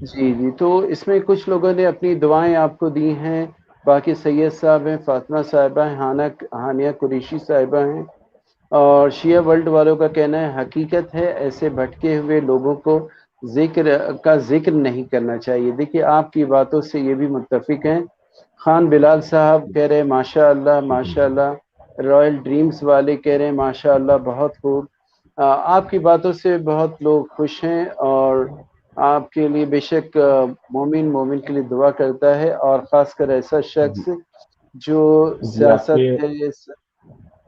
जी जी, तो इसमें कुछ लोगों ने अपनी दुआएं आपको दी हैं। बाकी सैयद साहब हैं, फातिमा साहिबा हैं, हानिया कुरैशी साहिबा हैं, और शिया वर्ल्ड वालों का कहना है हकीकत है ऐसे भटके हुए लोगों को जिक्र नहीं करना चाहिए। देखिए आपकी बातों से ये भी मुत्तफिक हैं। खान बिलाल साहब कह रहे हैं माशाअल्लाह माशाअल्लाह, रॉयल ड्रीम्स वाले कह रहे हैं माशाअल्लाह बहुत खूब। आपकी बातों से बहुत लोग खुश हैं, और आपके लिए बेशक मोमिन मोमिन के लिए दुआ करता है, और ख़ासकर ऐसा जी शख्स जो जी सियासत आपके है,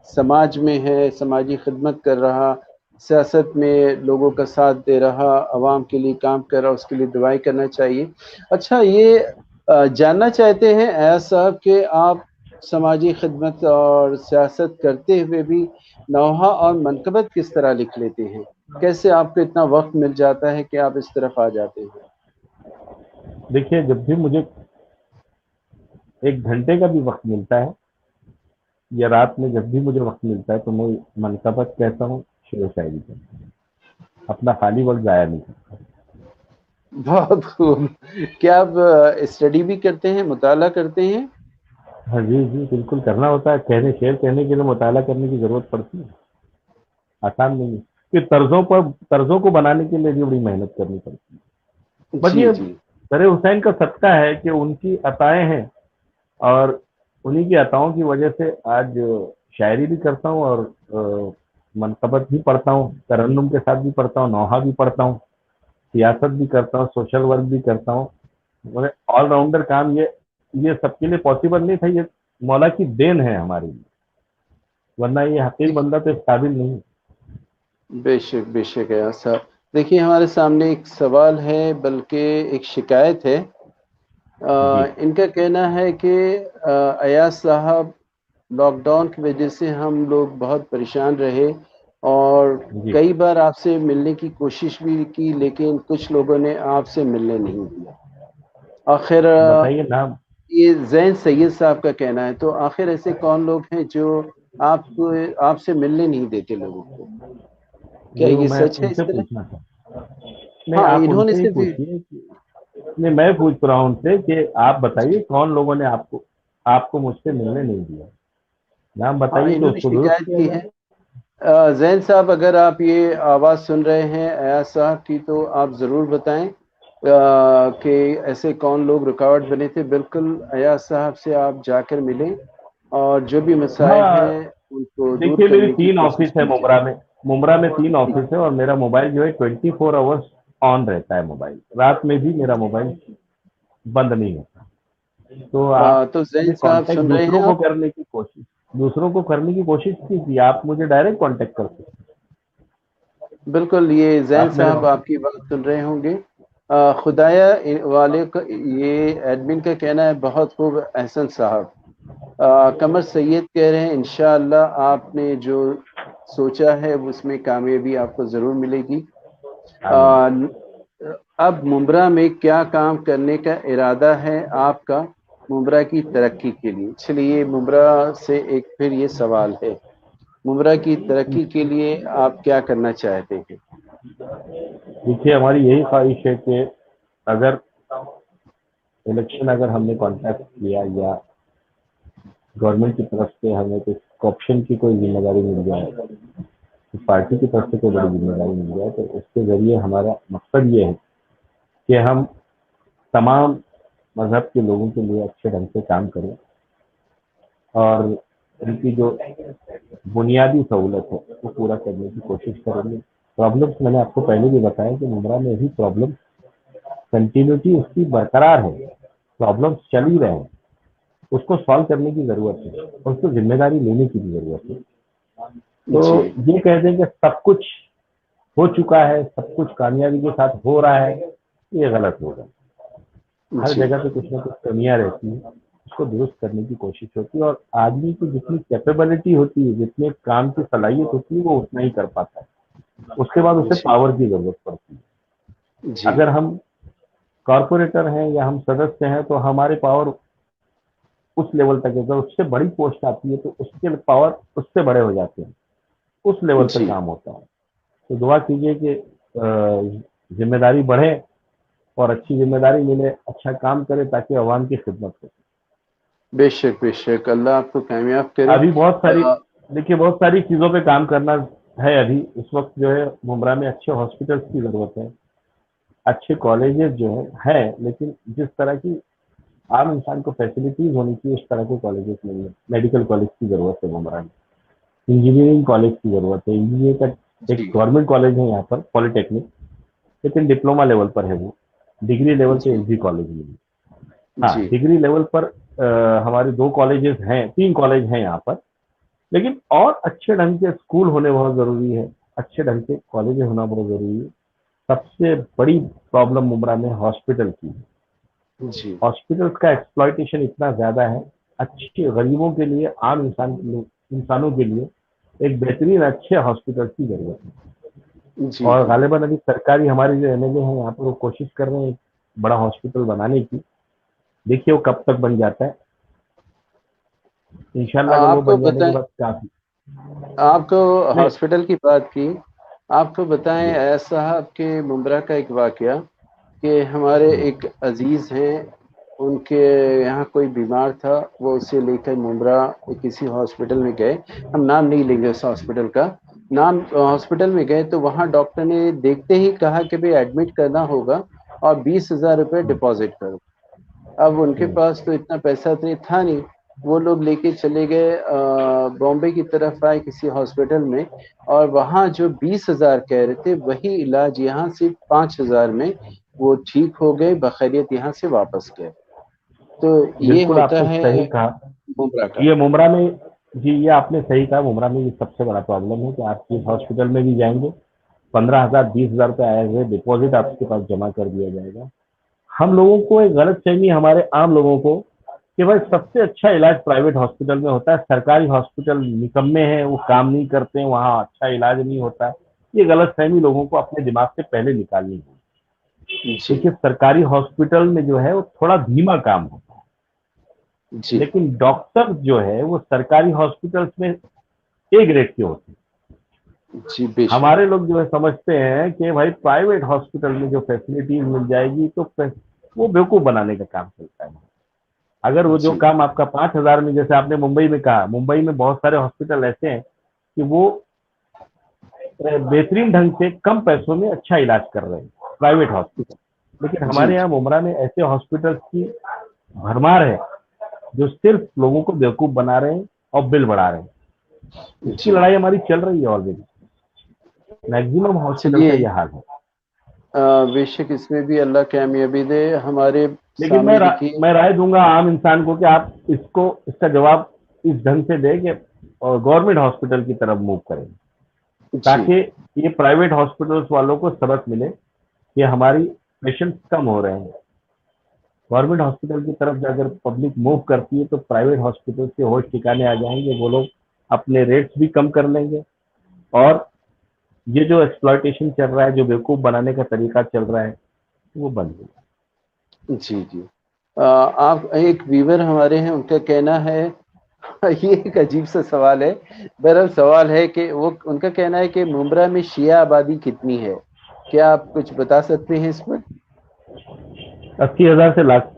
समाज में है, समाजी खिदमत कर रहा, सियासत में लोगों का साथ दे रहा, अवाम के लिए काम कर रहा, उसके लिए दुआएं करना चाहिए। अच्छा ये जानना चाहते हैं अयाज साहब कि आप समाजी खिदमत और सियासत करते हुए भी नौहा और मनकबत किस तरह लिख लेते हैं? कैसे आपको इतना वक्त मिल जाता है कि आप इस तरफ आ जाते हैं? देखिए, जब भी मुझे 1 घंटे का भी वक्त मिलता है या रात में जब भी मुझे वक्त मिलता है तो मैं मनकबत कहता हूँ, शेर व शायरी कहता हूँ। अपना खाली वक्त जाया नहीं करता। बहुत खूब। क्या आप स्टडी भी करते हैं, मुताला करते हैं? हाँ जी जी, बिल्कुल करना होता है। शेर कहने के लिए मुताला करने की जरूरत पड़ती है, आसान नहीं है। कि तर्जों को बनाने के लिए भी बड़ी मेहनत करनी पड़ती है। बट जी, ये जी। सर हुसैन का सदका है कि उनकी अताएं हैं, और उन्हीं की अताओं की वजह से आज शायरी भी करता हूँ और मनकबत भी पढ़ता हूँ, तरन्नुम के साथ भी पढ़ता हूँ, नौहा भी पढ़ता हूँ, सियासत भी करता हूँ, सोशल वर्क भी करता हूँ। मतलब ऑलराउंडर काम ये सबके लिए पॉसिबल नहीं था। ये मौला की देन है हमारे लिए, वरना ये हकीर बंदा तो इस काबिल नहीं। बेशक, बेशक है साहब। देखिए, हमारे सामने एक सवाल है, बल्कि एक शिकायत है। जी इनका कहना है कि अयाज साहब, लॉकडाउन की वजह से हम लोग बहुत परेशान रहे और जी, कई बार आपसे मिलने की कोशिश भी की, लेकिन कुछ लोगों ने आपसे मिलने नहीं दिया। आखिर बताइए नाम। ये जैन सैयद साहब का कहना है, तो आखिर ऐसे कौन लोग हैं जो आपको आपसे मिलने नहीं देते लोगों को? क्या देखो, ये मैं सच है इस उनसे तरह? पूछना था। नहीं, हाँ, आप इन्होंने उनसे ही सिर्फ पूछिए नहीं, मैं पूछ रहा हूँ उनसे कि आप बताइए कौन लोगों ने आपको आपको मुझसे मिलने नहीं दिया। नाम हाँ, बताइए तो इन्होंने उसको दुरुस्त शिकायत किया की जाए। है। जैन साहब, अगर आप ये आवाज़ सुन रहे हैं अयाज साहब की, तो आप ज़रूर बताएं कि ऐसे कौन लोग रुकावट बने थे। बिल्कुल अयाज साहब से आप जाकर मिलें और जो भी मसाइल हाँ, हैं उनको दूर देखिए, मेरी करने की 3 ऑफिस कोशिश है कीजिए। मुमरा में। मुमरा में तीन जी। ऑफिस है और मेरा मोबाइल जो है 24 आवर्स ऑन रहता है। मोबाइल रात में भी मेरा मोबाइल बंद नहीं होता। तो आप तो जैन मुझे साहब कांटेक्ट सुन रहे हैं आप? दूसरों को करने की कोशिश कीजिए। आप मुझे डायरेक्ट कांटेक्ट कर सकते बिल्कुल, ये हैं। जैन आप मेरे साहब ऑफिस। आपकी बात सुन रहे होंगे। खुदाया वाले का ये एडमिन का कहना है, बहुत खूब एहसन साहब। कमर सैयद कह रहे हैं, इंशाअल्लाह आपने जो सोचा है उसमें कामयाबी आपको ज़रूर मिलेगी। आमीन। आ, अब मुंब्रा में क्या काम करने का इरादा है आपका मुंब्रा की तरक्की के लिए? चलिए, मुंब्रा से एक फिर ये सवाल है, मुंब्रा की तरक्की के लिए आप क्या करना चाहते हैं? देखिए, हमारी यही ख्वाहिश है कि अगर इलेक्शन अगर हमने कॉन्टेस्ट किया या गवर्नमेंट की तरफ से हमें कुछ करप्शन की कोई जिम्मेदारी मिल जाए, तो पार्टी की तरफ से कोई बड़ी जिम्मेदारी मिल जाए, तो उसके जरिए हमारा मकसद ये है कि हम तमाम मजहब के लोगों के लिए अच्छे ढंग से काम करें और उनकी जो बुनियादी सहूलत है वो पूरा करने की कोशिश करेंगे। प्रॉब्लम्स मैंने आपको पहले भी बताया कि मुमरा में भी प्रॉब्लम कंटिन्यूटी उसकी बरकरार है। प्रॉब्लम्स चल ही रहे हैं, उसको सॉल्व करने की जरूरत है और उसको जिम्मेदारी लेने की भी जरूरत है। तो जी, ये कह दें कि सब कुछ हो चुका है, सब कुछ कामयाबी के साथ हो रहा है, ये गलत होगा। हर जी, जगह पे कुछ ना कुछ कमियां रहती हैं, उसको दुरुस्त करने की कोशिश होती है और आदमी की जितनी कैपेबिलिटी होती है, जितने काम की सलाहियत होती है, वो उतना ही कर पाता है। उसके बाद उसे जी, पावर की जरूरत पड़ती है। जी, अगर हम कॉरपोरेटर हैं या हम सदस्य हैं तो हमारे पावर उस लेवल तक है। अगर उससे बड़ी पोस्ट आती है तो उसके पावर उससे बड़े हो जाते हैं, उस लेवल पे जी। काम होता है। तो दुआ कीजिए कि जिम्मेदारी बढ़े और अच्छी जिम्मेदारी मिले, अच्छा काम करे ताकि आवाम की खिदमत हो। बेशक, बेशक, अल्लाह आपको कामयाब करे। अभी बहुत सारी अ, देखिए, बहुत सारी चीज़ों पे काम करना है। अभी इस वक्त जो है मुमरा में अच्छे हॉस्पिटल्स की ज़रूरत है, अच्छे कॉलेजेस जो है, लेकिन जिस तरह की आम इंसान को फैसिलिटीज होनी चाहिए उस तरह के कॉलेजेस नहीं है। मेडिकल कॉलेज की ज़रूरत है मुमरा में, इंजीनियरिंग कॉलेज की ज़रूरत है। इंजीनियर का एक जी, गवर्नमेंट कॉलेज है यहाँ पर, पॉलिटेक्निक, लेकिन डिप्लोमा लेवल पर है वो। डिग्री लेवल पे जी, एक भी कॉलेज नहीं है। हाँ, जी, डिग्री लेवल पर हमारे 2 कॉलेजेस हैं, 3 कॉलेज हैं यहाँ पर, लेकिन और अच्छे ढंग के स्कूल होने बहुत ज़रूरी है, अच्छे ढंग के कॉलेज होना बहुत ज़रूरी है। सबसे बड़ी प्रॉब्लम मुमरा में हॉस्पिटल की है। जी, हॉस्पिटल्स का एक्सप्लॉइटेशन इतना ज़्यादा है अच्छे गरीबों के लिए, आम इंसानों के लिए एक बेहतरीन अच्छे हॉस्पिटल की जरूरत है। जी और जी। गालिबन अभी सरकारी हमारे जो एमएलए हैं यहाँ पर वो कोशिश कर रहे हैं एक बड़ा हॉस्पिटल बनाने की। देखिए वो कब तक बन जाता है। इंशाल्लाह अगर वो आपको बन जाने के बताएं, बाद काफी। आपको नहीं। हॉस्पिटल की बात की, आपको बताएं जी ऐसा साहब के मुंब्रा का एक वाकया कि हमारे जी एक अजीज हैं, उनके यहाँ कोई बीमार था, वो उसे लेकर मुंब्रा किसी हॉस्पिटल में गए। हम नाम नहीं लेंगे उस हॉस्पिटल का नाम। हॉस्पिटल में गए तो वहाँ डॉक्टर ने देखते ही कहा कि भाई एडमिट करना होगा और 20,000 रुपये डिपॉजिट करो। अब उनके हम्म, पास तो इतना पैसा तो था नहीं। वो लोग लेके चले गए बॉम्बे की तरफ आए किसी हॉस्पिटल में, और वहाँ जो 20,000 कह रहे थे वही इलाज यहाँ सिर्फ 5,000 में वो ठीक हो गए, बखैरियत यहाँ से वापस गए। तो ये बिल्कुल होता आपने है सही कहा। मुमरा का। ये मुमरा में, जी ये आपने सही कहा, मुमरा में ये सबसे बड़ा प्रॉब्लम है कि आप जिस हॉस्पिटल में भी जाएंगे 15,000 20,000 रुपये आए हुए डिपॉजिट आपके पास जमा कर दिया जाएगा। हम लोगों को एक गलत फहमी, हमारे आम लोगों को, कि भाई सबसे अच्छा इलाज प्राइवेट हॉस्पिटल में होता है, सरकारी हॉस्पिटल निकम्मे हैं, वो काम नहीं करते हैं, वहाँ अच्छा इलाज नहीं होता है। ये गलत फहमी लोगों को अपने दिमाग से पहले निकालनी होगी। जी देखिए सरकारी हॉस्पिटल में जो है वो थोड़ा धीमा काम होता है, जी लेकिन डॉक्टर जो है वो सरकारी हॉस्पिटल्स में ए ग्रेड के होते हैं। जी बेशक। हमारे लोग जो है समझते हैं कि भाई प्राइवेट हॉस्पिटल में जो फैसिलिटीज मिल जाएगी तो वो बेवकूफ बनाने का काम चलता है। अगर वो जो जी काम आपका 5,000 में, जैसे आपने मुंबई में कहा, मुंबई में बहुत सारे हॉस्पिटल ऐसे हैं कि वो बेहतरीन ढंग से कम पैसों में अच्छा इलाज कर रहे हैं, प्राइवेट हॉस्पिटल। लेकिन जी हमारे यहाँ मुमरा में ऐसे हॉस्पिटल्स की भरमार है जो सिर्फ लोगों को बेवकूफ बना रहे हैं और बिल बढ़ा रहे हैं। इसकी जी। लड़ाई हमारी चल रही है ऑलरेडी। मैक्सिमम हॉस्पिटल का चलिए, यह हाल है। बेशक इसमें भी अल्लाह कामयाबी दे। हमारे लेकिन सामने देखिए। मैं राय दूंगा आम इंसान को कि आप इसका जवाब इस ढंग से दें कि गवर्नमेंट हॉस्पिटल की तरफ मूव करें, जी ताकि ये प्राइवेट हॉस्पिटल्स वालों को सबक मिले कि हमारी पेशेंट्स कम हो रहे हैं। गवर्नमेंट हॉस्पिटल की तरफ अगर पब्लिक मूव करती है तो प्राइवेट हॉस्पिटल के होश ठिकाने आ जाएंगे, वो लोग अपने रेट्स भी कम कर लेंगे, और ये जो एक्सप्लॉयटेशन चल रहा है, जो बेवकूफ बनाने का तरीका चल रहा है, वो बंद होगा। जी जी। आप एक व्यूवर हमारे हैं, उनका कहना है ये एक अजीब सा सवाल है। बहरहाल सवाल है कि वो, उनका कहना है कि मुंब्रा में शिया आबादी कितनी है? क्या आप कुछ बता सकते हैं इस पर? 80,000 से लाख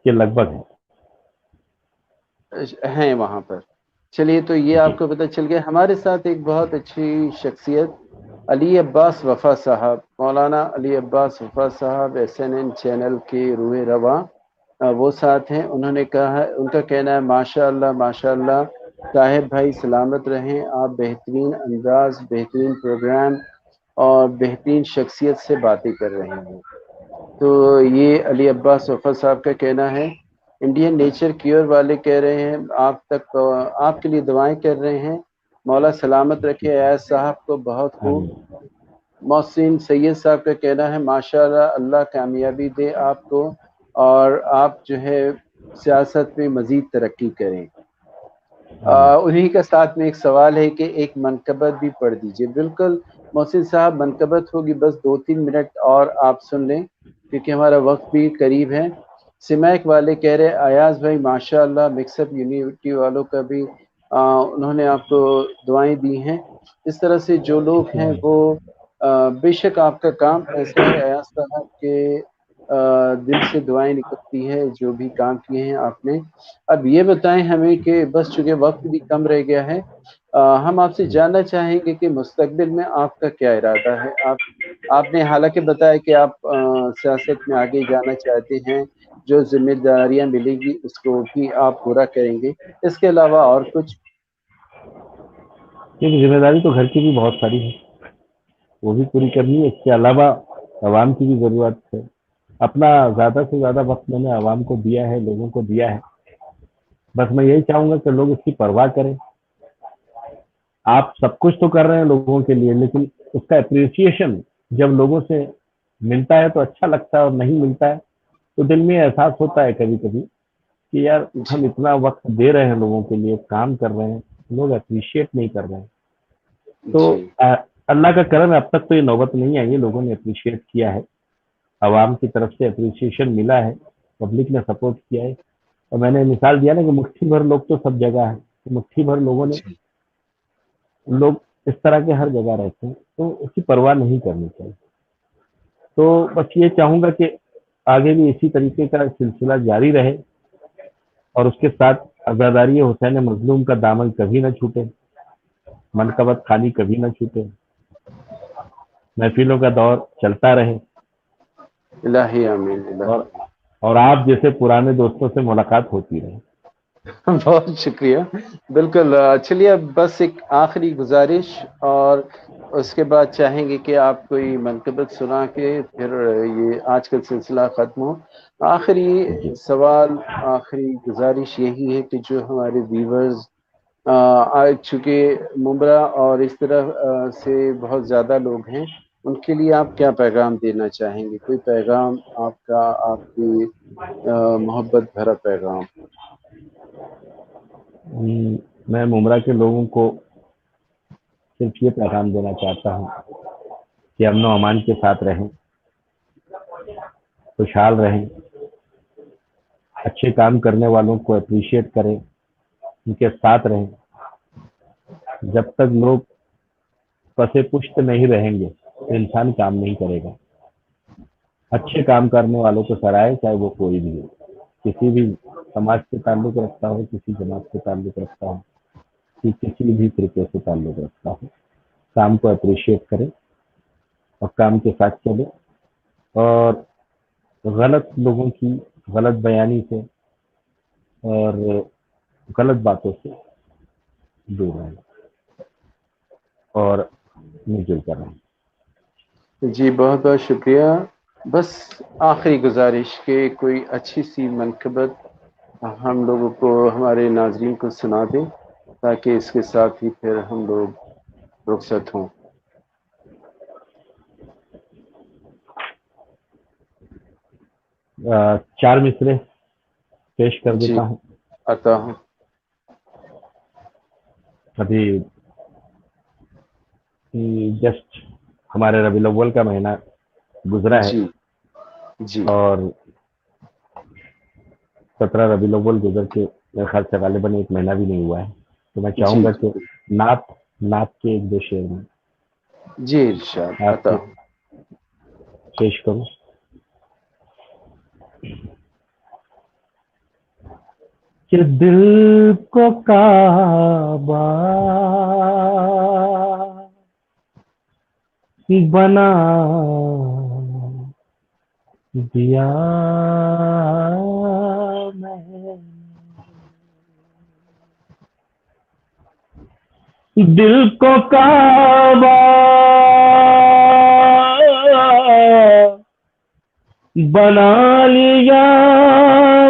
के लगभग है। हैं वहाँ पर। चलिए, तो ये जी आपको पता चल गया। हमारे साथ एक बहुत अच्छी शख्सियत अली अब्बास वफ़ा साहब, मौलाना अली अब्बास वफ़ा साहब, SNN चैनल के रूए रवा, वो साथ हैं। उन्होंने कहा है, उनका कहना है माशाअल्लाह माशाअल्लाह, ताहिर भाई सलामत रहें, आप बेहतरीन अंदाज, बेहतरीन प्रोग्राम और बेहतरीन शख्सियत से बातें कर रहे हैं। तो ये अली अब्बास वफ़ा साहब का कहना है। इंडियन नेचर क्योर वाले कह रहे हैं आप तक, आपके लिए दुआएं कर रहे हैं, मौला सलामत रखे अयाज साहब को, बहुत हाँ खूब। जी। मोहसिन सैयद साहब का कहना है माशाल्लाह, अल्लाह कामयाबी दे आपको और आप जो है सियासत में मज़ीद तरक्की करें। आमीन। उन्हीं का साथ में एक सवाल है कि एक मनकबत भी पढ़ दीजिए। बिल्कुल मोहसिन साहब, मनकबत होगी, बस 2-3 मिनट और आप सुन लें क्योंकि हमारा वक्त भी करीब है। सिमैक वाले कह रहे अयाज भाई माशाअल्लाह, मिक्सअप यूनिवर्सिटी वालों का भी उन्होंने आपको दुआएं दी हैं। इस तरह से जो लोग हैं वो बेशक आपका काम ऐसा है अयाज साहब के दिल से दुआएं निकलती है जो भी काम किए हैं आपने। अब ये बताएं हमें कि बस चूंकि वक्त भी कम रह गया है, हम आपसे जानना चाहेंगे कि मुस्तकबिल में आपका क्या इरादा है। आपने हालांकि बताया कि आप सियासत में आगे जाना चाहते हैं, जो जिम्मेदारियां मिलेगी उसको भी आप पूरा करेंगे। इसके अलावा और कुछ? क्योंकि जिम्मेदारी तो घर की भी बहुत सारी है, वो भी पूरी करनी है। इसके अलावा आवाम की भी जरूरत है। अपना ज्यादा से ज्यादा वक्त मैंने आवाम को दिया है, लोगों को दिया है। बस मैं यही चाहूंगा कि लोग इसकी परवाह करें। आप सब कुछ तो कर रहे हैं लोगों के लिए, लेकिन उसका अप्रिसिएशन जब लोगों से मिलता है तो अच्छा लगता है, और नहीं मिलता है तो दिल में एहसास होता है कभी कभी कि यार हम इतना वक्त दे रहे हैं लोगों के लिए, काम कर रहे हैं, लोग अप्रिशिएट नहीं कर रहे हैं। तो जी अल्लाह का करम है, अब तक तो ये नौबत नहीं आई है, लोगों ने अप्रिशिएट किया है, आवाम की तरफ से अप्रिसिएशन मिला है, पब्लिक ने सपोर्ट किया है। और मैंने मिसाल दिया ना कि मुट्ठी भर लोग तो सब जगह है, तो मुट्ठी भर लोगों ने, जी लोग इस तरह के हर जगह रहते हैं, तो उसकी परवाह नहीं करनी चाहिए। तो बस ये चाहूंगा कि आगे भी इसी तरीके का सिलसिला जारी रहे, और उसके साथ अज़ादारी हुसैन मजलूम का दामन कभी न छूटे, मनकबत खाली कभी न छूटे, महफिलों का दौर चलता रहे, इलाही आमीन और इलाही। और आप जैसे पुराने दोस्तों से मुलाकात होती रहे। बहुत शुक्रिया। बिल्कुल चलिए अब बस एक आखिरी गुजारिश, और उसके बाद चाहेंगे कि आप कोई मनकबत सुना के फिर ये आज का सिलसिला ख़त्म हो। आखिरी जी सवाल, आखिरी गुजारिश यही है कि जो हमारे व्यूवर्स चूँकि मुंब्रा और इस तरह से बहुत ज़्यादा लोग हैं, उनके लिए आप क्या पैगाम देना चाहेंगे? कोई पैगाम आपका, आपकी मोहब्बत भरा पैगाम। मैं मुमरा के लोगों को सिर्फ ये पैगाम देना चाहता हूँ कि अमन व अमान के साथ रहें, खुशहाल रहें, अच्छे काम करने वालों को अप्रिशिएट करें, उनके साथ रहें। जब तक लोग पसे पुष्ट नहीं रहेंगे तो इंसान काम नहीं करेगा। अच्छे काम करने वालों को सराहे, चाहे वो कोई भी हो, किसी भी समाज से ताल्लुक रखता हो, किसी जमात से ताल्लुक रखता हो, कि किसी भी तरीके से ताल्लुक रखता हो, काम को अप्रिशिएट करें और काम के साथ चले, और गलत लोगों की गलत बयानी से और गलत बातों से दूर रहें और मिलजुल कर रहें। जी बहुत बहुत शुक्रिया। बस आखिरी गुजारिश के कोई अच्छी सी मनकबत हम लोगों को, हमारे नाजरीन को सुना दें, ताकि इसके साथ ही फिर हम लोग रुखसत हों। 4 मिसरे पेश कर जी देता हूँ। आता हूँ। अभी जस्ट हमारे रबीउल अव्वल का महीना गुजरा है, जी जी और 17 रबीउल अव्वल गुजर के मेरे ख्याल से गालिबन 1 महीना भी नहीं हुआ है। तो मैं जी चाहूंगा कि जी नात नात के 1-2 शेर में जी इरशाद आता आपको हूँ। पेश करूँ। कि दिल को काबा बना दिया मैं, दिल को काबा बना लिया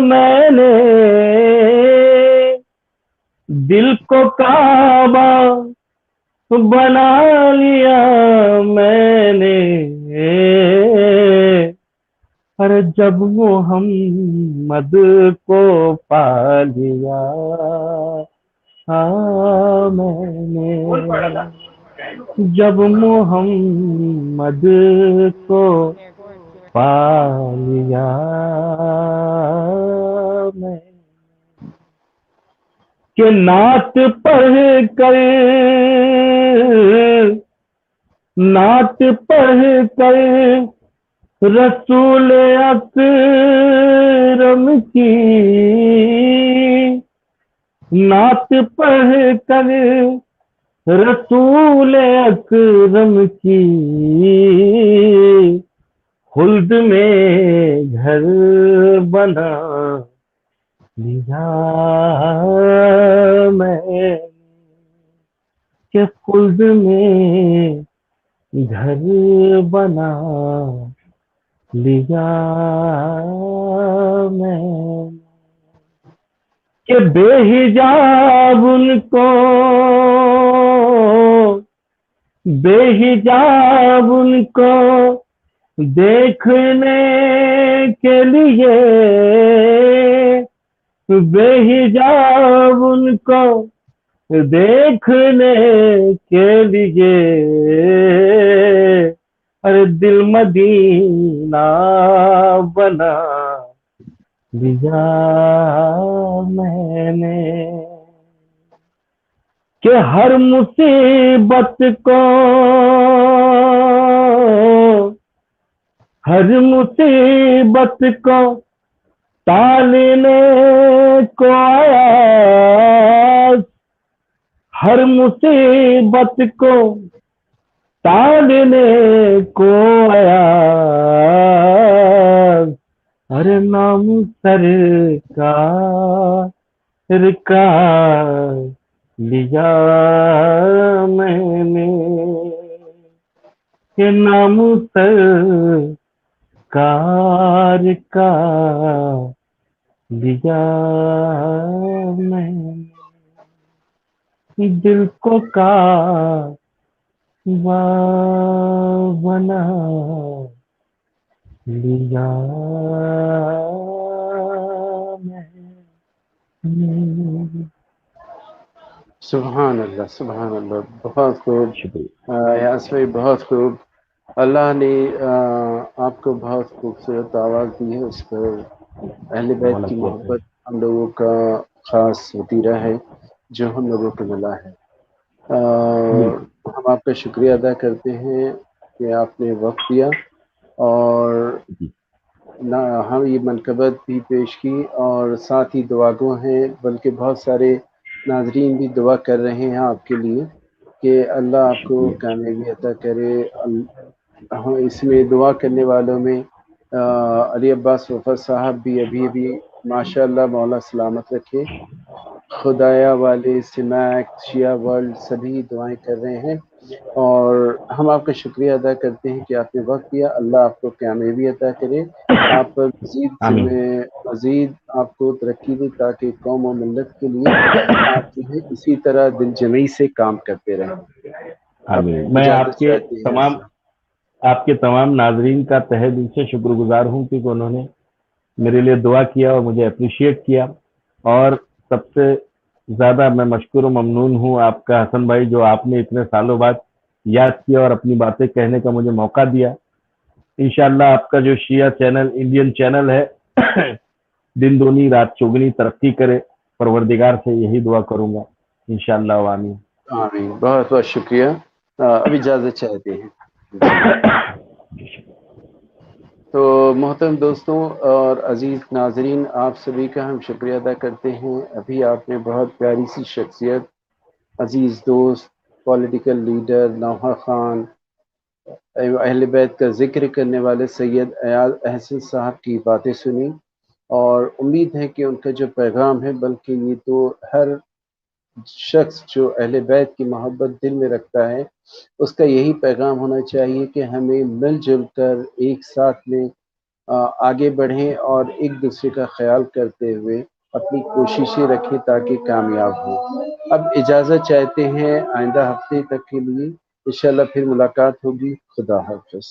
मैंने, दिल को काबा बना लिया मैंने, पर जब मोहम्मद को पा लिया मैंने, जब मोहम्मद को पा लिया मैं, कि नात पढ़ कर, नात पढ़ कर रसूल अकरम की, नात पढ़ कर रसूल अकरम की, खुल्द में घर बना लिया मैं, कि खुल्द में घर बना लिया मैं, कि बेहिजाब उनको, बेहिजाब उनको देखने के लिए बे हिजाब उनको देखने के लिए अरे दिल मदीना बना लिया मैंने कि हर मुसीबत को टालने को आया, हर मुसीबत को टालने को आया, अरे नाम सरकार का लिया मैंने, के नाम सरकार का लिया मैंने, दिल को काबा बना लिया मैंने। सुभान अल्लाह, सुभान अल्लाह, बहुत खूब शुक्रिया। यास भाई, बहुत खूब। अल्लाह ने आपको बहुत खूबसूरत आवाज़ दी है, उस पर अहले बैत की मोहब्बत हम लोगों का ख़ास वतीरा है जो हम लोगों को मिला है। हम आपका शुक्रिया अदा करते हैं कि आपने वक्त दिया और ना हम ये मनकबत भी पेश की और साथ ही दुआगो हैं, बल्कि बहुत सारे नाजरीन भी दुआ कर रहे हैं आपके लिए कि अल्लाह आपको कामयाबी अता करे। इसमें दुआ करने वालों में अली अब्बास वफ़ा साहब भी अभी माशाअल्लाह, मौला सलामत रखे। खुदाया वाले, सिमैक, शिया वर्ल्ड सभी दुआएं कर रहे हैं और हम आपका शुक्रिया अदा करते हैं कि आपने वक्त दिया। अल्लाह आपको कामयाबी अता करे, आप पर मज़ीद आपको तरक्की दे ताकि कौम और मिल्लत के लिए आप जो है इसी तरह दिल जमी से काम करते रहें। मैं आपके तमाम नाजरीन का तहे दिल से शुक्रगुजार हूँ क्योंकि उन्होंने मेरे लिए दुआ किया और मुझे अप्रिशिएट किया, और सबसे ज़्यादा मैं मशकूर ममनून हूँ आपका हसन भाई, जो आपने इतने सालों बाद याद किया और अपनी बातें कहने का मुझे मौका दिया। इंशाअल्लाह आपका जो शिया चैनल, इंडियन चैनल है, दिन दूनी रात चौगुनी तरक्की करे, परवरदिगार से यही दुआ करूँगा इंशाअल्लाह। आमीन आमीन। बहुत बहुत शुक्रिया। अब इजाज़त चाहते हैं। तो मोहतरम दोस्तों और अज़ीज़ नाजरीन, आप सभी का हम शुक्रिया अदा करते हैं। अभी आपने बहुत प्यारी सी शख्सियत, अज़ीज़ दोस्त, पॉलिटिकल लीडर नौहा खान, अहले बैत का जिक्र करने वाले सैयद अयाज अहसन साहब की बातें सुनी और उम्मीद है कि उनका जो पैगाम है, बल्कि ये तो हर शख्स जो अहले बैत की मोहब्बत दिल में रखता है उसका यही पैगाम होना चाहिए कि हमें मिलजुल कर एक साथ में आगे बढ़ें और एक दूसरे का ख्याल करते हुए अपनी कोशिशें रखें ताकि कामयाब हो। अब इजाज़त चाहते हैं, आइंदा हफ्ते तक के लिए इंशाल्लाह फिर मुलाकात होगी। खुदा हाफ़िज़।